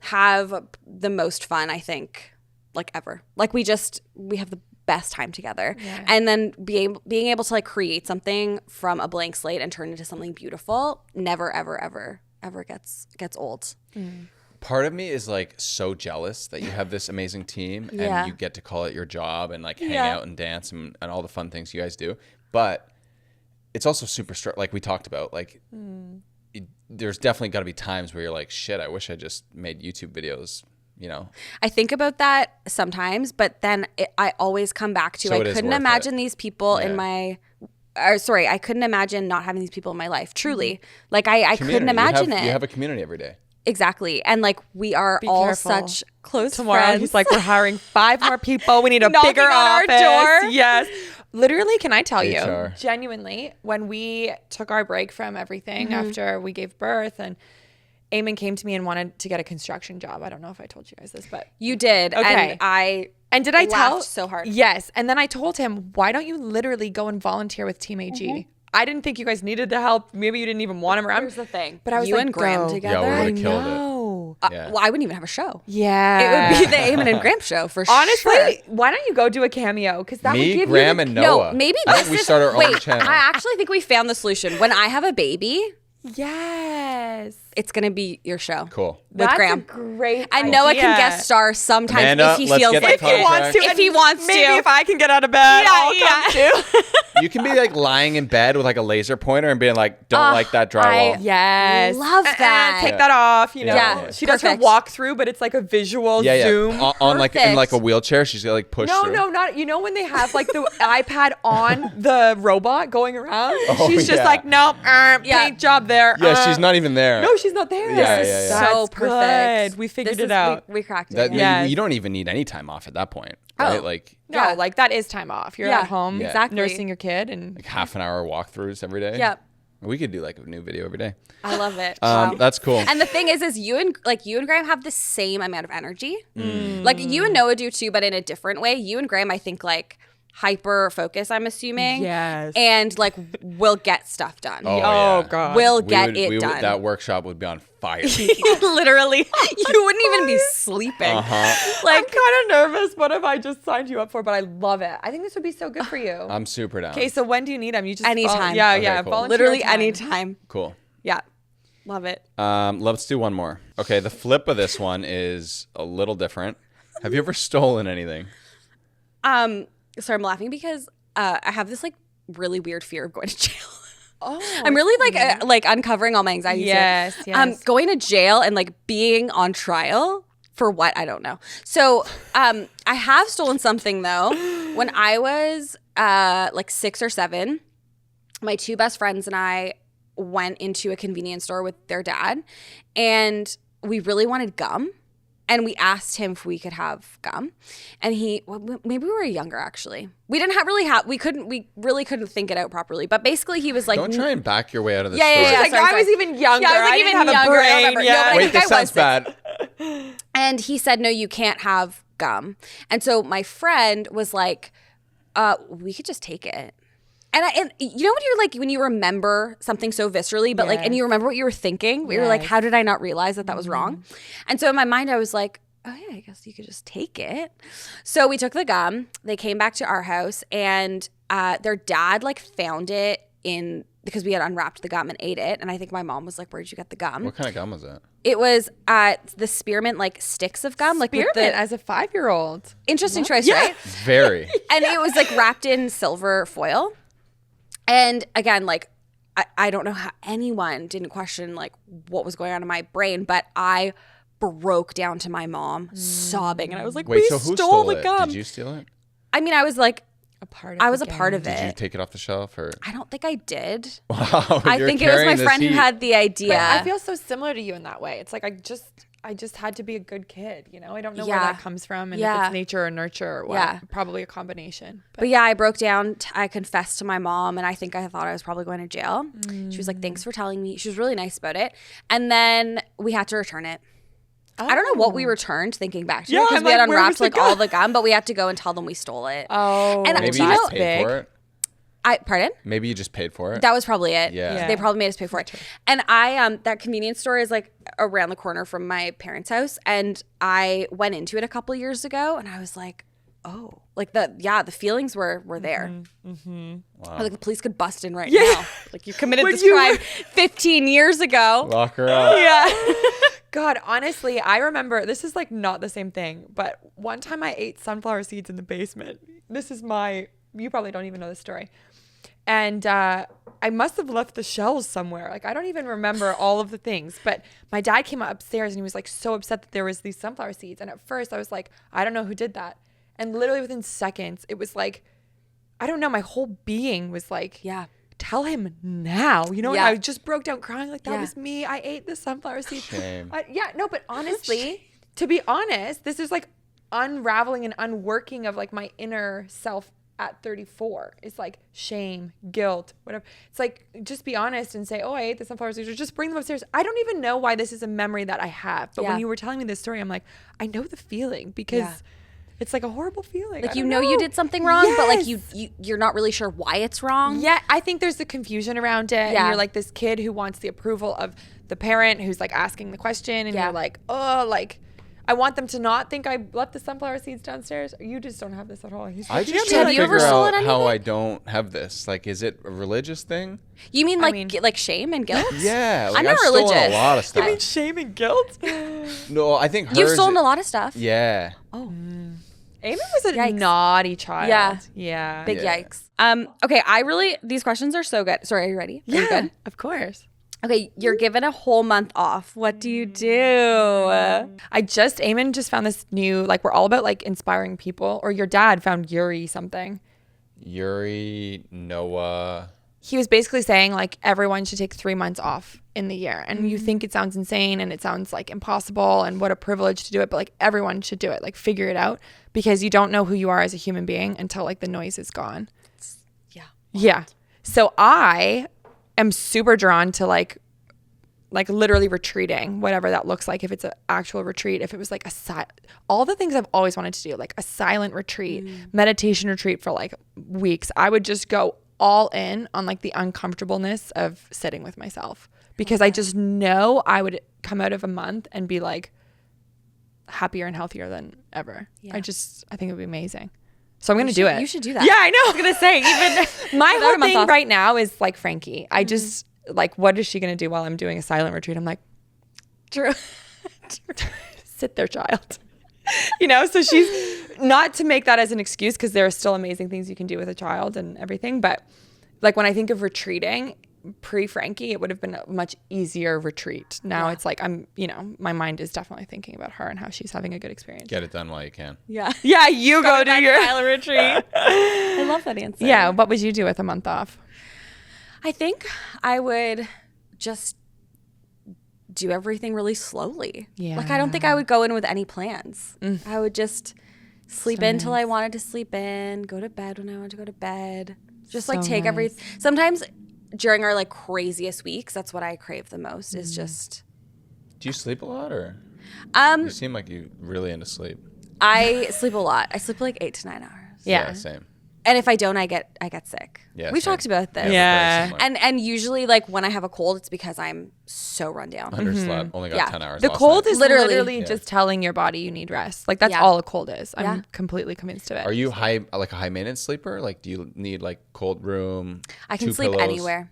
have the most fun, I think, like, ever. Like, we have the best time together. Yeah. And then being able to like create something from a blank slate and turn it into something beautiful never ever gets old. Part of me is like so jealous that you have this amazing team and Yeah. you get to call it your job and like hang Yeah. out and dance and all the fun things you guys do. But it's also super like we talked about, like there's definitely got to be times where you're like, shit, I wish I just made YouTube videos, I think about that sometimes, but then I always come back to So it I is couldn't worth imagine it. these people in Yeah. I couldn't imagine not having these people in my life. Truly. Like, I couldn't Community. imagine you it. You have a community every day. Exactly. And like, we are Be all careful. such close Tomorrow, friends. he's like, we're hiring 5 more people. We need a Knocking bigger on our office. door. Yes. Literally, can I tell you, Eamon came to me and wanted to get a construction job. I don't know if I told you guys this, but You did. Okay. And did I tell laughed so hard. Yes. And then I told him, why don't you literally go and volunteer with Team AG? I didn't think you guys needed the help. Maybe you didn't even want him around. Here's the thing. But I was you like, and Graham go. together. Yeah, we I would've killed it. know. Yeah. Well, I wouldn't even have a show. Yeah. It would be the Eamon and Graham show for Honestly, sure. why don't you go do a cameo? Because that would Me, give Graham, you and the, Noah. No, maybe I this think we is, start our own wait, channel. I actually think we found the solution. When I have a baby, Yes. it's going to be your show. Cool. With That's Graham. a great And Noah can idea. guest star sometimes Amanda, if he let's feels get the like If he wants contract. to. If he wants maybe to. if I can get out of bed, I'll come too. You can be like lying in bed with like a laser pointer and being like, don't like that drywall. Yes. Love that. Take that off, you know. Yeah. She does her Perfect. walkthrough, but it's like a visual yeah, yeah. zoom. On like in like a Perfect. wheelchair, she's gonna like push No, through. no, not. You know when they have like the iPad on the robot going around? Oh, She's just yeah. like, nope, Yeah. paint job there. Yeah, she's not even there. No, she's not there. Yeah, This yeah, is yeah. That's so perfect. good. We figured This it is- out. We cracked it. That Yes. you don't even need any time off at that point, right? Oh. Like No, Yeah. like that is time off. You're Yeah, at home, Yeah. exactly. nursing your kid, and half an hour walkthroughs every day. Yep. We could do like a new video every day. I love it. Wow. That's cool. And the thing is you and Graham have the same amount of energy. Like you and Noah do too, but in a different way. You and Graham, I think, like hyper focus, I'm assuming. Yes. And like will get stuff done. Oh, oh yeah. god, Will We get would- it we would- done. That workshop would be on fire. Literally. You wouldn't even be sleeping. Uh-huh. I'm kind of nervous. What have I just signed you up for? But I love it. I think this would be so good for you. I'm super down. Okay, so when do you need them? You just Anytime. yeah, Okay, yeah. cool. Volunteer Literally time. anytime. Cool. Yeah. Love it. Let's do one more. Okay, the flip of this one is a little different. Have you ever stolen anything? Sorry, I'm laughing because I have this like really weird fear of going to jail. Oh, I'm really like uncovering all my anxieties. Yes, here. yes. Going to jail and like being on trial for what I don't know. So I have stolen something though. When I was like 6 or 7, my 2 best friends and I went into a convenience store with their dad, and we really wanted gum. And we asked him if we could have gum, and maybe we were younger actually. We didn't we really couldn't think it out properly. But basically, he was like, Don't try and back your way out of this Yeah, yeah, story. yeah. Like, sorry, I was even younger. Yeah, I was, like, didn't even have a younger. I don't brain remember. yet. No, but I Wait, think this I sounds was bad. And he said, no, you can't have gum. And so my friend was like, we could just take it. And you know when you're like, when you remember something so viscerally, but like, and you remember what you were thinking, but you're like, Yes. how did I not realize that was wrong? And so in my mind, I was like, oh yeah, I guess you could just take it. So we took the gum. They came back to our house, and their dad like found it because we had unwrapped the gum and ate it. And I think my mom was like, where'd you get the gum? What kind of gum was it? It was the spearmint like sticks of gum, like with Spearmint the as a 5-year-old. interesting choice, right? Very. And it was like wrapped in silver foil. And again, like I don't know how anyone didn't question like what was going on in my brain, but I broke down to my mom sobbing, and I was like, Wait, we so who stole the it? gum. Did you steal it? I mean, I was like, A part. I was a part of Did you it. take it off the shelf or? I don't think I did. Wow, I you're think it was my carrying this friend who heat. had the idea. I feel so similar to you in that way. It's like I just had to be a good kid, you know? I don't know where Yeah. that comes from, and Yeah. if it's nature or nurture or what. Yeah. Probably a combination. But yeah, I broke down. I confessed to my mom, and I think I thought I was probably going to jail. She was like, thanks for telling me. She was really nice about it. And then we had to return it. I don't know what we returned, thinking back to it, Yeah, because I'm we had like, where was unwrapped the like all gum? the gum, but we had to go and tell them we stole it. Oh, And Maybe do you you just know- paid for it. Pardon? Maybe you just paid for it. That was probably it. Yeah. They probably made us pay for it. And that convenience store is like around the corner from my parents' house. And I went into it a couple years ago, and I was like, oh, like the feelings were there. Wow. Like the police could bust in right now. Like you committed this you crime 15 years ago. Lock her up. Yeah. God, honestly, I remember, this is like not the same thing, but one time I ate sunflower seeds in the basement. You probably don't even know this story. And I must have left the shells somewhere. Like, I don't even remember all of the things. But my dad came upstairs and he was like so upset that there was these sunflower seeds. And at first I was like, I don't know who did that. And literally within seconds, it was like, I don't know, my whole being was like, Yeah. tell him now. You know, Yeah. I just broke down crying like, that Yeah. was me. I ate the sunflower seeds. Shame. But honestly, to be honest, this is like unraveling and unworking of like my inner self at 34. It's like shame, guilt, whatever. It's like, just be honest and say, oh, I ate the sunflower seeds, or just bring them upstairs. I don't even know why this is a memory that I have. But when you were telling me this story, I'm like, I know the feeling, because it's like a horrible feeling. Like, you know you did something wrong, but like you're not really sure why it's wrong. Yeah, I think there's the confusion around it. And you're like this kid who wants the approval of the parent who's like asking the question, and you're like, oh, like, I want them to not think I left the sunflower seeds downstairs. You just don't have this at all. I just try to figure out how I don't have this. Like, is it a religious thing? You mean like shame and guilt? Yeah, like, I'm not I've religious. stolen a lot of stuff. You mean shame and guilt? No, I think hers. You've stolen a lot of stuff. Yeah. Oh. Eamon was a naughty child. Yeah. Big Yeah. yikes. Okay, these questions are so good. Sorry, are you ready? Are you good? Of course. Okay, you're given a whole month off. What do you do? Eamon just found this new, like, we're all about like inspiring people, or your dad found Yuri something. Yuri, Noah. He was basically saying like everyone should take 3 months off in the year. And you think it sounds insane and it sounds like impossible and what a privilege to do it, but like everyone should do it. Like, figure it out, because you don't know who you are as a human being until like the noise is gone. Yeah. So I am super drawn to like literally retreating, whatever that looks like. If it's an actual retreat, if it was like all the things I've always wanted to do, like a silent retreat, meditation retreat for like weeks, I would just go all in on like the uncomfortableness of sitting with myself, because I just know I would come out of a month and be like happier and healthier than ever. I think it would be amazing. So I'm going to do it. You should do that. Yeah, I know. I was going to say, even my whole thing right now is like Frankie. I just like, what is she going to do while I'm doing a silent retreat? I'm like, sit there, child. So she's not to make that as an excuse, because there are still amazing things you can do with a child and everything. But like, when I think of retreating pre-Frankie, it would have been a much easier retreat. Now it's like, my mind is definitely thinking about her and how she's having a good experience. Get it done while you can. Yeah, you go do your silent retreat. I love that answer. Yeah, what would you do with a month off? I think I would just do everything really slowly. Yeah. Like, I don't think I would go in with any plans. I would just sleep in till I wanted to sleep in, go to bed when I wanted to go to bed. Just like take everything. Sometimes during our like craziest weeks, that's what I crave the most, is just. Do you sleep a lot, or? You seem like you really into sleep. I sleep a lot. I sleep like 8 to 9 hours. Yeah. Same. And if I don't, I get sick. Yeah, We've same. talked about this. Yeah. And usually, like, when I have a cold, it's because I'm so run down. Underslept. Only got 10 hours. The last cold night. is literally just telling your body you need rest. Like, that's all a cold is. I'm completely convinced of it. Are you like a high maintenance sleeper? Like, do you need like cold room? I can 2 sleep pillows? anywhere.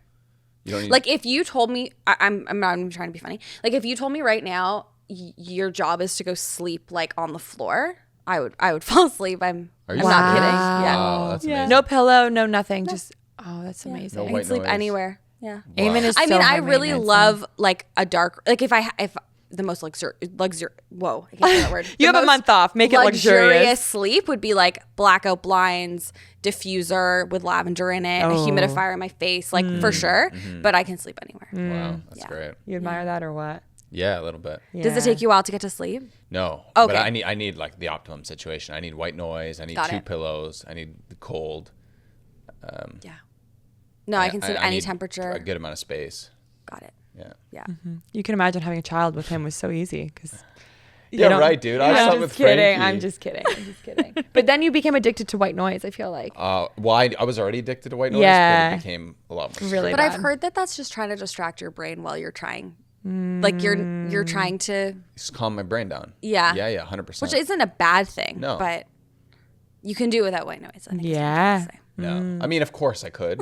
You don't need. Like, if you told me, I'm not even trying to be funny. Like, if you told me right now your job is to go sleep like on the floor, I would fall asleep. I'm not kidding. Yeah. Wow, that's amazing. No pillow, no nothing. Just that's amazing. No I can white sleep noise. anywhere. Yeah. Wow. Eamon is I so mean, high I really maintenance, love like a dark, like if the most whoa, I can't say that word. You The have a most month off. Make it luxurious. sleep would be like blackout blinds, diffuser with lavender in it, a humidifier in my face, like for sure. But I can sleep anywhere. Wow, that's great. You admire that or what? Yeah, a little bit. Does it take you a while to get to sleep? No. Okay. But I need like the optimum situation. I need white noise. I need Got 2 it. pillows. I need the cold. Yeah. No, I can sleep any need temperature. A good amount of space. Got it. Yeah. Yeah. You can imagine having a child with him was so easy, because. Yeah, right, dude. I slept with Frankie. I'm just kidding. But then you became addicted to white noise, I feel like. Well, I was already addicted to white noise, Yeah. but it became a lot more. Really But bad. I've heard that that's just trying to distract your brain while you're trying. Like you're trying to, Just calm my brain down. Yeah. Yeah, 100%. which isn't a bad thing. No. But you can do it without white noise. I think is what I'm Yeah. trying to say. No. I mean, of course I could,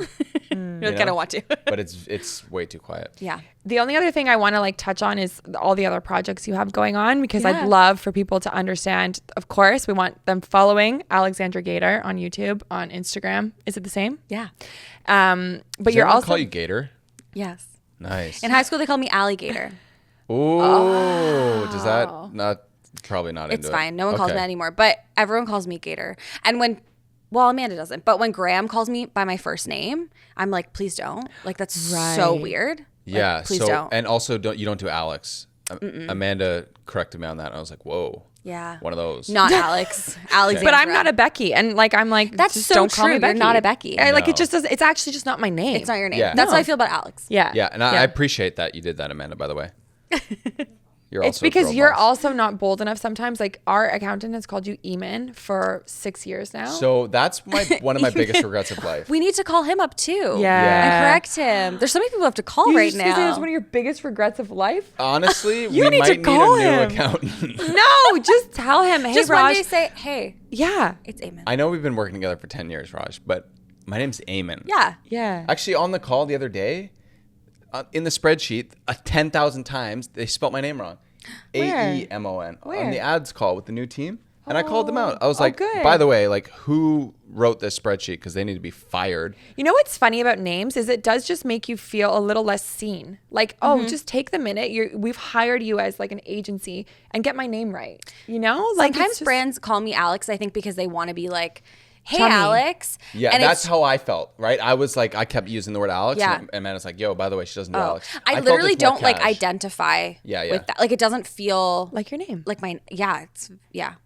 You're like, I don't want to. but it's way too quiet. Yeah. The only other thing I want to like touch on is all the other projects you have going on, because Yeah. I'd love for people to understand. Of course, we want them following Alexandra Gator on YouTube, on Instagram. Is it the same? Yeah. But Does you're anyone also call you Gator? Yes. Nice. In high school, they called me alligator. Oh, does that not probably not It's into fine. it? No one calls me Okay. that anymore. But everyone calls me Gator. And Amanda doesn't. But when Graham calls me by my first name, I'm like, please don't. Like, that's so Right. weird. Yeah. Like, please so don't. and also you don't do Alex. Amanda corrected me on that. And I was like, whoa. Yeah. One of those. Not Alex. Alexandra. But I'm not a Becky, and like I'm like That's just so don't call true. me Becky. You're not a Becky. Like No. it just does. It's actually just not my name. It's not your name. Yeah. That's No. how I feel about Alex. Yeah. Yeah, and I appreciate that you did that, Amanda, by the way. You're It's also a because girl you're boss. also not bold enough sometimes. Like our accountant has called you Eamon for 6 years now. So that's one of my biggest regrets of life. We need to call him up too. Yeah. And correct him. There's so many people I have to call you right just say now. it's one of your biggest regrets of life. Honestly, You we need to might call need a new him. accountant. No, just tell him. Hey, Just Raj. one day say, hey, Yeah. it's Eamon. I know we've been working together for 10 years, Raj, but my name's Eamon. Yeah. Yeah. Actually, on the call the other day, in the spreadsheet, 10,000 times, they spelt my name wrong. Where? Aemon. Where? On the ads call with the new team. And I called them out. I was Oh, like, good. by the way, like, who wrote this spreadsheet? Because they need to be fired. You know what's funny about names is it does just make you feel a little less seen. Like, oh, just take the minute. We've hired you as like an agency and get my name right. You know, like Sometimes it's just- brands call me Alex, I think, because they want to be like, hey, Chummy. Alex. Yeah, And that's it's- how I felt, right? I was like, I kept using the word Alex. Yeah. And Amanda's like, yo, by the way, she doesn't do Alex. I felt literally it's more don't like cash. identify Yeah. with that. Like, it doesn't feel like your name. like my, yeah.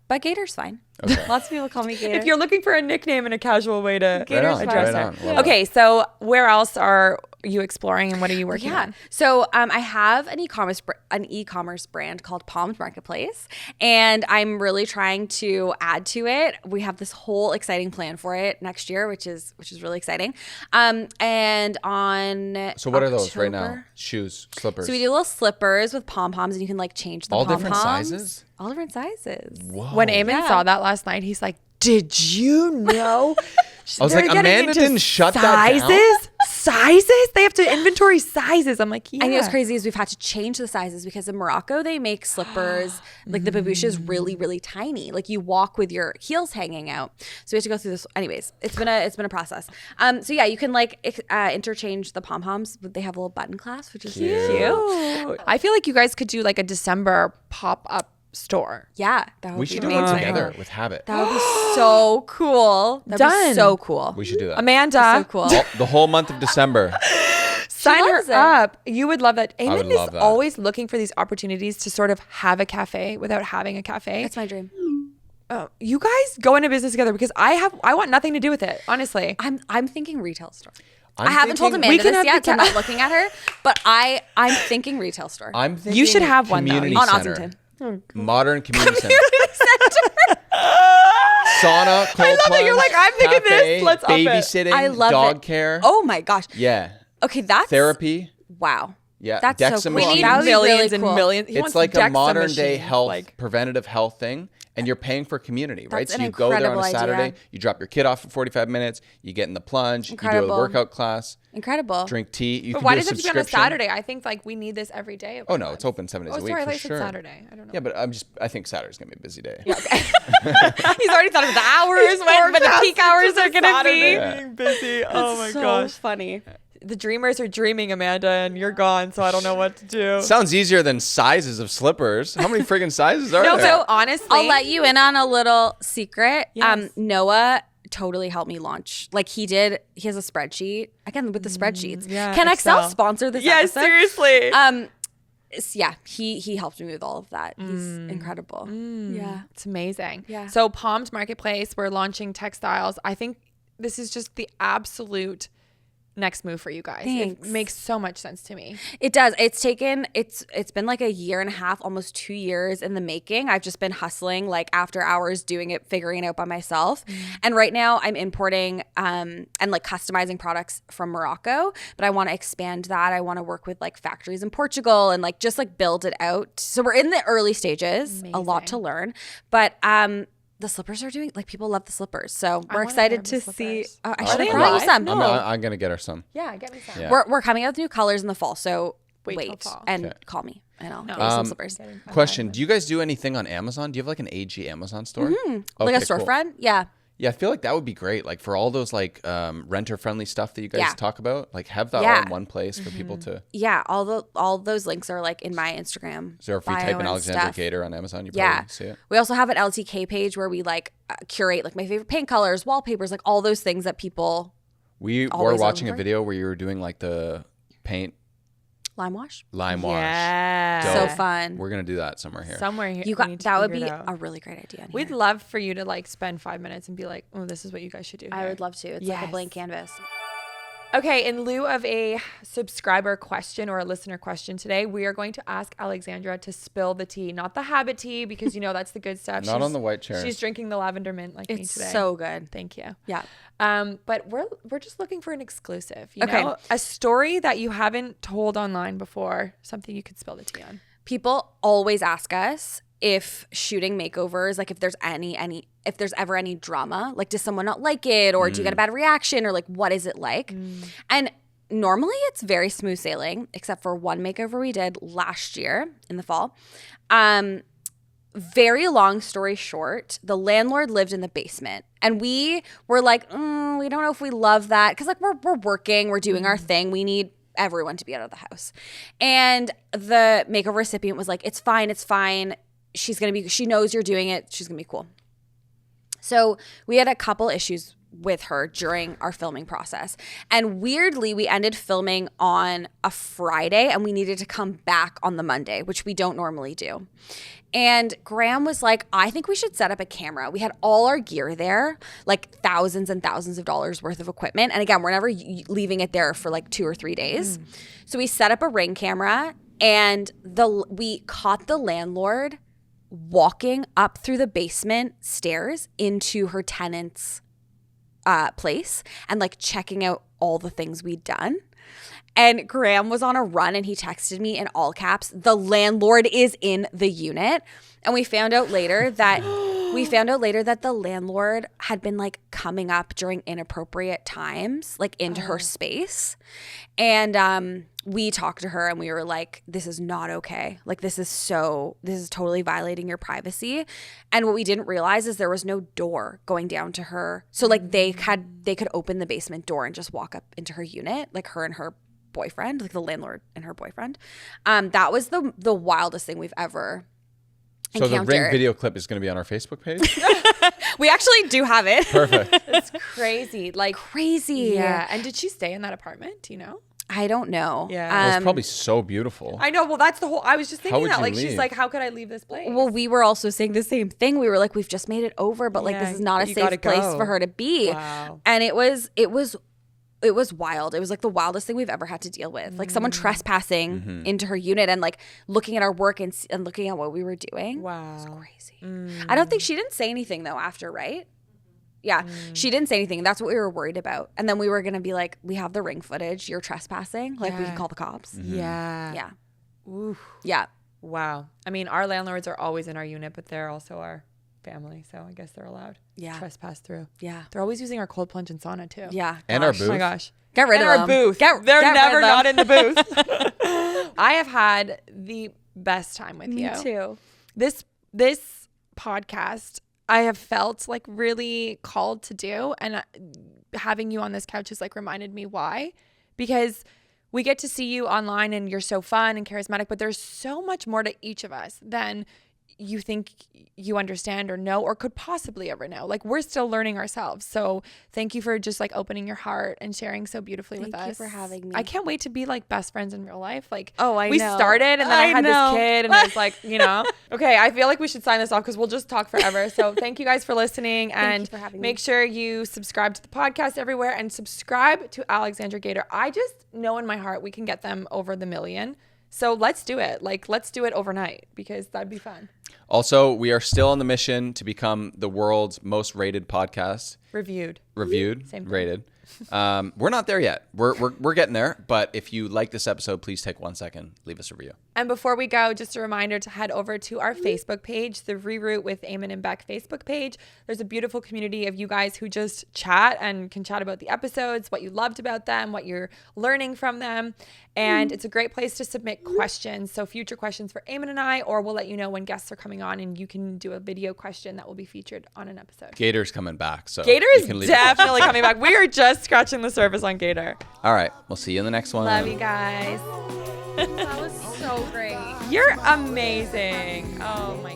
But Gator's fine. Okay. Lots of people call me Gator. If you're looking for a nickname and a casual way to Right on, address right on. it. Love Okay, so where else are you exploring and what are you working Yeah. on? So I have an e-commerce brand called Pom'd Marketplace, and I'm really trying to add to it. We have this whole exciting plan for it next year, which is really exciting. And on So what are those right now? October- Shoes, slippers. So we do little slippers with pom-poms, and you can like change the All pom-poms. different sizes? All different sizes. Whoa. When Eamon Yeah. saw that last night, he's like, "Did you know?" I was they're like, getting Amanda into didn't shut that down? Sizes? They have to inventory sizes. I'm like, yeah. I know what's crazy is we've had to change the sizes because in Morocco they make slippers like the babouche is really really tiny. Like you walk with your heels hanging out. So we have to go through this. Anyways, it's been a process. So yeah, you can like interchange the pom poms. They have a little button clasp, which is Cute. cute. I feel like you guys could do like a December pop-up store. Yeah, that would We be should do it amazing. together with Habit. That would be so cool. That'd Done. be so cool. We should do that. Amanda, So cool. The whole month of December. sign her loves it. up. You would love that. would Eamon is love that. always looking for these opportunities to sort of have a cafe without having a cafe. That's my dream. Oh, you guys go into business together because I want nothing to do with it, honestly. I'm thinking retail store. I'm I haven't told thinking- We Amanda can this have yet, the so I'm not looking at her. But I'm thinking retail store. I'm thinking You should have one, though. community On center. Ossington. Modern community center. Sauna, cold I love it. You're plunge, like, I'm thinking this. cafe, Let's up it. babysitting, I love dog it. care. Oh my gosh. Yeah. Okay, that's Therapy. wow. Yeah. That's Dexa so cool. machines. We need That would be millions really and cool. millions. He It's wants like a Dexa modern day machines, health, like- preventative health thing. And you're paying for community, right? That's So an you go there on a incredible Saturday, idea. you drop your kid off for 45 minutes, you get in the plunge, you do Incredible. a workout class, Incredible. drink tea. You But can why do does a it have to be on a subscription. Saturday? I think like we need this every day. of Oh our no, lives. it's open 7 days Oh, a week sorry, I for thought you said sure. Saturday. I don't know. Yeah, but I think Saturday's gonna be a busy day. He's already thought of the hours when the peak hours are going to be. Yeah. Being busy. Oh my gosh. funny. The dreamers are dreaming, Amanda, and you're gone, so I don't know what to do. Sounds easier than sizes of slippers. How many friggin' sizes are No, there? so honestly, I'll let you in on a little secret. Yes. Noah totally helped me launch. Like he has a spreadsheet. Again, with the spreadsheets. yeah, Can Excel Excel. sponsor this yeah, episode? seriously. Yeah, he helped me with all of that. He's incredible. Yeah. It's amazing. Yeah. So Pom'd Marketplace, we're launching textiles. I think this is just the absolute next move for you guys. Thanks. It makes so much sense to me. It does. It's been like a year and a half, almost 2 years in the making. I've just been hustling like after hours doing it, figuring it out by myself. And right now I'm importing and like customizing products from Morocco, but I want to expand that. I want to work with like factories in Portugal and like just like build it out. So we're in the early stages, a lot to learn, but the slippers are doing like people love the slippers. So we're wanna excited try to the see. slippers. I Are should they have brought you alive? some. No. I'm gonna get her some. Yeah, get me some. Yeah. We're coming out with new colors in the fall, so Wait wait, till fall. and Okay. call me and I'll No. get you some slippers. Question: do you guys do anything on Amazon? Do you have like an AG Amazon store? Like a Okay, cool. storefront? Yeah. Yeah, I feel like that would be great. Like for all those like renter-friendly stuff that you guys Yeah. talk about, like have that all Yeah. in one place for people to. Yeah, all those links are like in my Instagram. So if you bio type in and Alexandra stuff. Gator on Amazon, you Yeah. probably see it. We also have an LTK page where we like curate like my favorite paint colors, wallpapers, like all those things that people We were Always watching a over. video where you were doing like the paint Lime wash. Lime wash. Yeah. Dope. So fun. We're going to do that somewhere here. Somewhere here. You we need got to that would figure be it out. a really great idea. in We'd here. love for you to like spend 5 minutes and be like, oh, this is what you guys should do. I here. would love to. It's like a Yes. blank canvas. Okay, in lieu of a subscriber question or a listener question today, we are going to ask Alexandra to spill the tea, not the habit tea, because you know that's the good stuff. Not on the white chair. She's drinking the lavender mint like me It's today. so good. Thank you. Yeah. But we're just looking for an exclusive. You Okay. know? A story that you haven't told online before, something you could spill the tea on. People always ask us if shooting makeovers, like if there's if there's ever any drama, like does someone not like it, or do you get a bad reaction, or like what is it like? And normally it's very smooth sailing, except for one makeover we did last year in the fall. Very long story short, the landlord lived in the basement, and we were like, we don't know if we love that, because like we're working, we're doing our thing, we need everyone to be out of the house. And the makeover recipient was like, it's fine. She knows you're doing it. She's gonna be cool. So we had a couple issues with her during our filming process. And weirdly, we ended filming on a Friday and we needed to come back on the Monday, which we don't normally do. And Graham was like, I think we should set up a camera. We had all our gear there, like thousands and thousands of dollars worth of equipment. And again, we're never leaving it there for like 2 or 3 days. So we set up a Ring camera, and we caught the landlord walking up through the basement stairs into her tenant's place and like checking out all the things we'd done. And Graham was on a run, and he texted me in all caps, the landlord is in the unit. And we found out later that the landlord had been like coming up during inappropriate times, like into her space. And we talked to her and we were like, this is not okay. Like this is totally violating your privacy. And what we didn't realize is there was no door going down to her. So like they could open the basement door and just walk up into her unit, like her and her boyfriend, like the landlord and her boyfriend. That was the wildest thing we've ever So encountered. the Ring video clip is going to be on our Facebook page? We actually do have it. Perfect. It's crazy. Like, Crazy. yeah. And did she stay in that apartment? Do you know? I don't know. Yeah. Well, it's probably so beautiful. I know. Well, that's the whole. I was just How thinking would that. you Like, she's leave? like, how could I leave this place? Well, we were also saying the same thing. We were like, we've just made it over, but like Yeah, this is not a you gotta safe place go. for her to be. Wow. And it was wild. It was like the wildest thing we've ever had to deal with. Like someone trespassing into her unit and like looking at our work and looking at what we were doing. Wow. It was crazy. I don't think she didn't say anything though after, right? Yeah, she didn't say anything. That's what we were worried about. And then we were going to be like, we have the Ring footage. You're trespassing. Like we can Yeah. call the cops. Yeah. Yeah. Oof. Yeah. Wow. I mean, our landlords are always in our unit, but they're also our family, so I guess they're allowed Yeah. trespass through. Yeah. Our always using our cold plunge and sauna too. Yeah. And our Gosh. booth. Oh my gosh. Get rid And of our them. booth. They're They're never not in the booth. I have had the best time with you. Me too. This podcast I have felt like really called to do, and having you on this couch has like reminded me why, because we get to see you online and you're so fun and charismatic, but there's so much more to each of us than you think you understand or know or could possibly ever know. Like we're still learning ourselves. So thank you for just like opening your heart and sharing so beautifully with us. Thank you for having me. I can't wait to be like best friends in real life. Like Oh, I we know. started and then I had know. this kid and it's like, you know, okay, I feel like we should sign this off because we'll just talk forever. So thank you guys for listening and you for having make me. sure you subscribe to the podcast everywhere and subscribe to Alexandra Gator. I just know in my heart we can get them over the 1 million. So let's do it. Like, let's do it overnight because that'd be fun. Also, we are still on the mission to become the world's most rated podcast. Reviewed. Reviewed, Same thing. rated. We're not there yet. We're getting there. But if you like this episode, please take 1 second, leave us a review. And before we go, just a reminder to head over to our Facebook page, the Reroot with Eamon Bec Facebook page. There's a beautiful community of you guys who just chat and can chat about the episodes, what you loved about them, what you're learning from them. And it's a great place to submit questions. So future questions for Eamon and I, or we'll let you know when guests are coming on and you can do a video question that will be featured on an episode. Gator's coming back. So Gator you is can leave a question. definitely coming back. We are just scratching the surface on Gator. All right. We'll see you in the next one. Love you guys. That was so great. You're amazing. Oh my